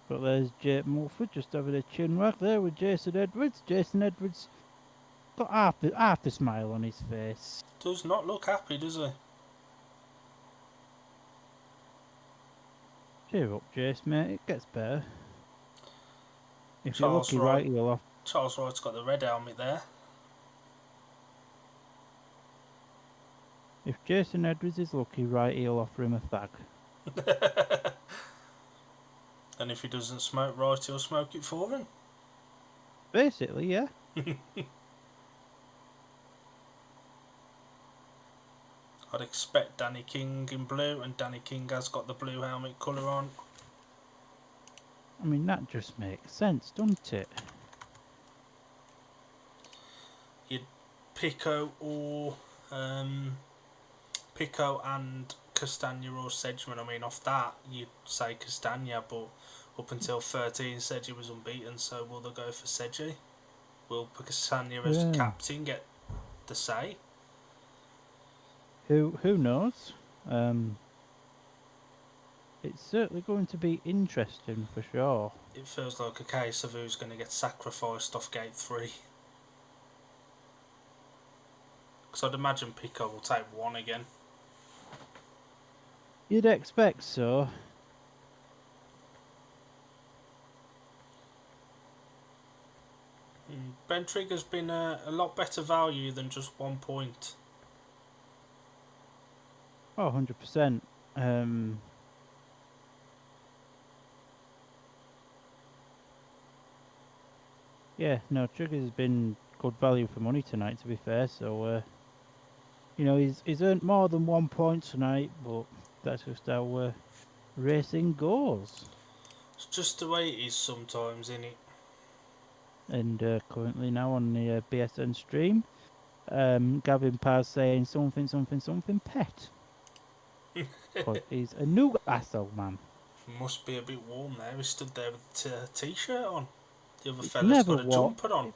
But there's Jake Mulford just having a chin wag there with Jason Edwards. Jason Edwards got half a smile on his face. Does not look happy, does he? Cheer up, Jace, mate. It gets better. If Charles you're lucky, right, you'll off. Charles Wright's got the red helmet there. If Jason Edwards is lucky, right, he'll offer him a fag. And if he doesn't smoke right, he'll smoke it for him. Basically, yeah. I'd expect Danny King in blue, and Danny King has got the blue helmet colour on. I mean, that just makes sense, doesn't it? You'd Pico or Pico and Castagna or Sedgman. I mean, off that you'd say Castagna, but up until 13, Sedgy was unbeaten, so will they go for Sedgy? Will Castagna as Yeah. captain get the say? Who knows? It's certainly going to be interesting for sure. It feels like a case of who's going to get sacrificed off gate 3. Because I'd imagine Pico will take 1 again. You'd expect so. Ben Trigger's been a lot better value than just 1 point. Oh, 100%. Yeah, no, Trigger's been good value for money tonight, to be fair. So, you know, he's earned more than 1 point tonight, but that's just how racing goes. It's just the way it is sometimes, innit? And currently now on the BSN stream, Gavin Paz saying something pet. Because he's a Newcastle man. Must be a bit warm there. He stood there with a t-shirt on. The other It's fella's never got a warm. jumper on.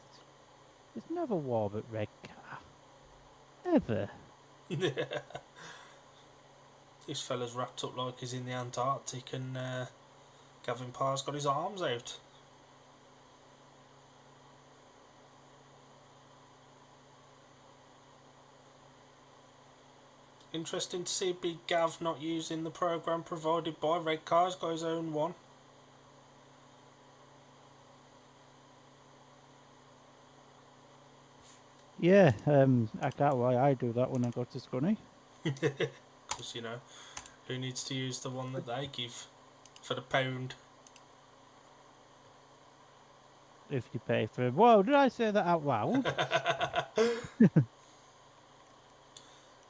It's never warm at Redcar. Ever. This fella's wrapped up like he's in the Antarctic, and Gavin Parr's got his arms out. Interesting to see Big Gav not using the programme provided by Redcar. He's got his own one. Yeah, I can't why I do that when I go to Scunny. Because, you know, who needs to use the one that they give for the pound? If you pay for it. Whoa, did I say that out loud?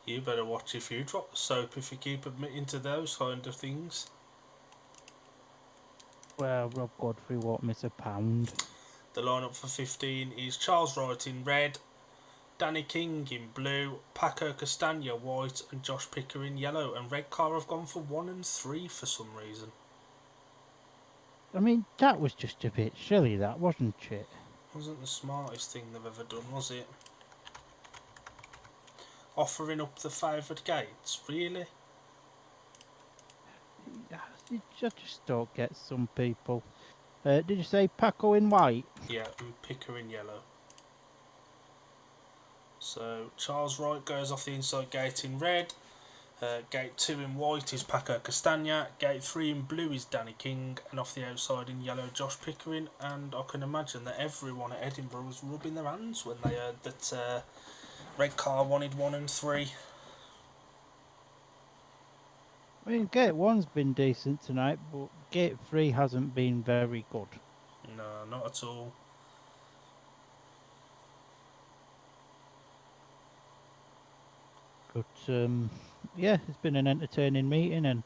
You better watch if you drop the soap if you keep admitting to those kind of things. Well, Rob Godfrey won't miss a pound. The lineup for 15 is Charles Wright in red, Danny King in blue, Paco Castagna white, and Josh Picker in yellow. And Redcar have gone for 1 and 3 for some reason. I mean, that was just a bit silly, that, wasn't it? Wasn't the smartest thing they've ever done, was it? Offering up the favoured gates, really? You just don't get some people. Did you say Paco in white? Yeah, and Picker in yellow. So Charles Wright goes off the inside gate in red. Gate 2 in white is Paco Castagna. Gate 3 in blue is Danny King. And off the outside in yellow, Josh Pickering. And I can imagine that everyone at Edinburgh was rubbing their hands when they heard that Redcar wanted 1 and 3. I mean, Gate 1's been decent tonight, but Gate 3 hasn't been very good. No, not at all. But, yeah, it's been an entertaining meeting, and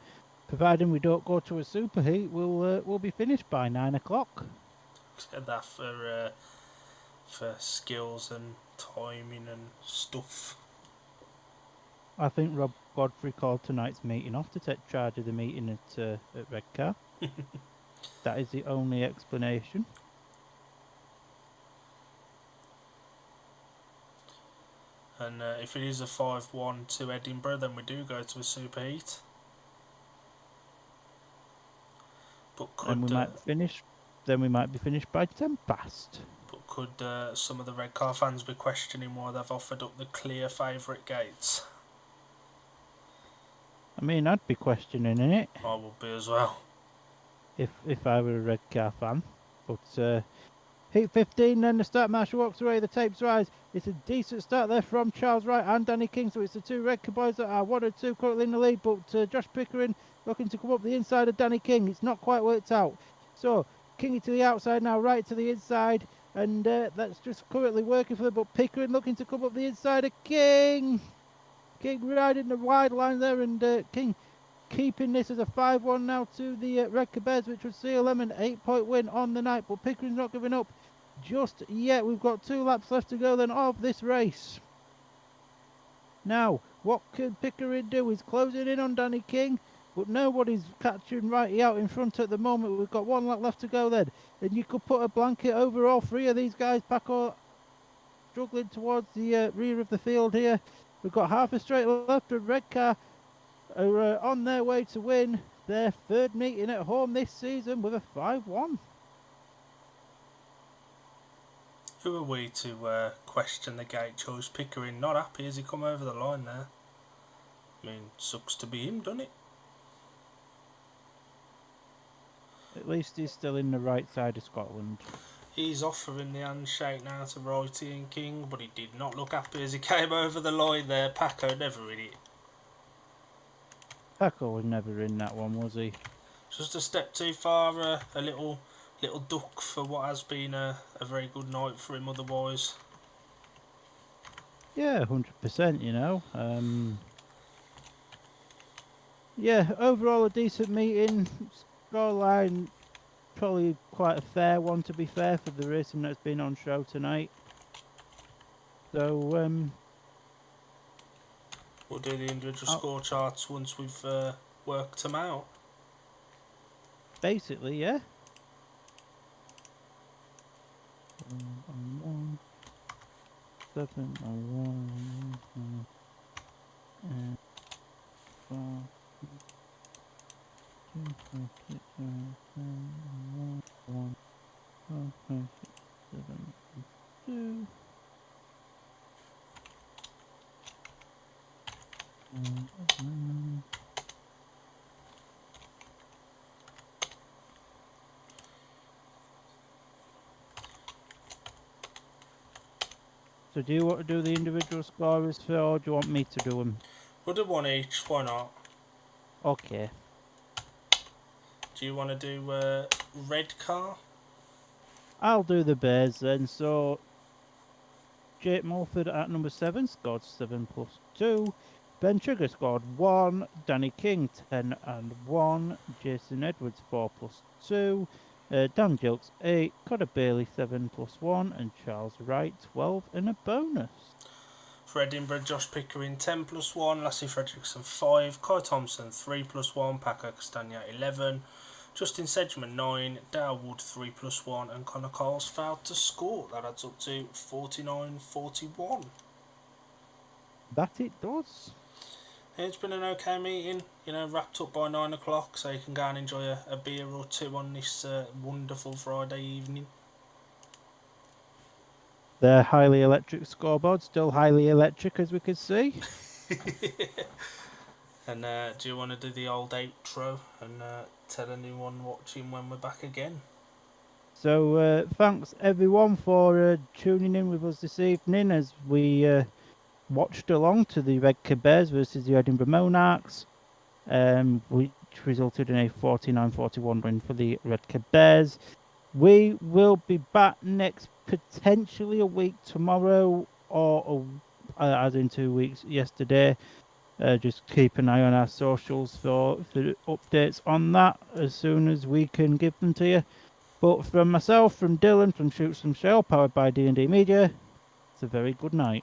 providing we don't go to a superheat, we'll be finished by 9 o'clock. Said that for skills and timing and stuff. I think Rob Godfrey called tonight's meeting off to take charge of the meeting at Redcar. That is the only explanation. And if it is a 5-1 to Edinburgh, then we do go to a superheat. But could And we might finish. Then we might be finished by 10 past. But could some of the Redcar fans be questioning why they've offered up the clear favourite gates? I mean, I'd be questioning it I would be as well. if I were a Redcar fan. But heat 15, then the start marshal walks away, the tapes rise. It's a decent start there from Charles Wright and Danny King, so it's the two Redcar boys that are 1 and 2 currently in the lead, but Josh Pickering looking to come up the inside of Danny King. It's not quite worked out. So, Kingy to the outside now, Wright to the inside, and that's just currently working for them, but Pickering looking to come up the inside of King. King riding the wide line there, and King keeping this as a 5-1 now to the Redcar Bears, which would seal them an 8-point win on the night. But Pickering's not giving up just yet. We've got 2 laps left to go then of this race. Now, what can Pickering do? He's closing in on Danny King, but nobody's catching Righty out in front at the moment. We've got 1 lap left to go then. And you could put a blanket over all 3 of these guys, Paco struggling towards the rear of the field here. We've got half a straight left, and Redcar are on their way to win their third meeting at home this season with a 5-1. Who are we to question the gate choice? Pickering not happy as he come over the line there. I mean, sucks to be him, doesn't it? At least he's still in the right side of Scotland. He's offering the handshake now to Righty and King, but he did not look happy as he came over the line there. Paco never in it. Paco was never in that one, was he? Just a step too far, a little duck for what has been a very good night for him otherwise. Yeah, 100%, you know. Yeah, overall a decent meeting. Scoreline, probably quite a fair one, to be fair, for the racing that's been on show tonight. So, we'll do the individual score charts once we've worked them out. Basically, yeah. 1, 7, 1, 4, 2, 5, 6, 7, 1, 4, 5, 6, 7, 2. So do you want to do the individual scorers, Phil, or do you want me to do them? We'll do one each, why not? Okay. Do you want to do Redcar? I'll do the Bears then. So Jake Mulford at number 7 scored 7+2. Ben Sugar scored 1. Danny King 10 and 1. Jason Edwards 4+2. Dan Gilks 8. Connor Bailey 7+1. And Charles Wright 12 and a bonus. For Edinburgh, Josh Pickering 10+1. Lassie Fredrickson 5. Kai Thompson 3+1. Paco Castagna 11. Justin Sedgman 9, Dale Wood 3+1, and Connor Coles failed to score. That adds up to 49-41. That it does. It's been an okay meeting, you know, wrapped up by 9 o'clock, so you can go and enjoy a beer or two on this wonderful Friday evening. The highly electric scoreboard, still highly electric as we could see. And do you want to do the old outro and tell anyone watching when we're back again? So thanks everyone for tuning in with us this evening as we watched along to the Redcar Bears versus the Edinburgh Monarchs, which resulted in a 49-41 win for the Redcar Bears. We will be back next, potentially a week tomorrow, or as in 2 weeks yesterday. Just keep an eye on our socials for updates on that as soon as we can give them to you. But from myself, from Dylan, from Shoots from Shell, powered by D&D Media, it's a very good night.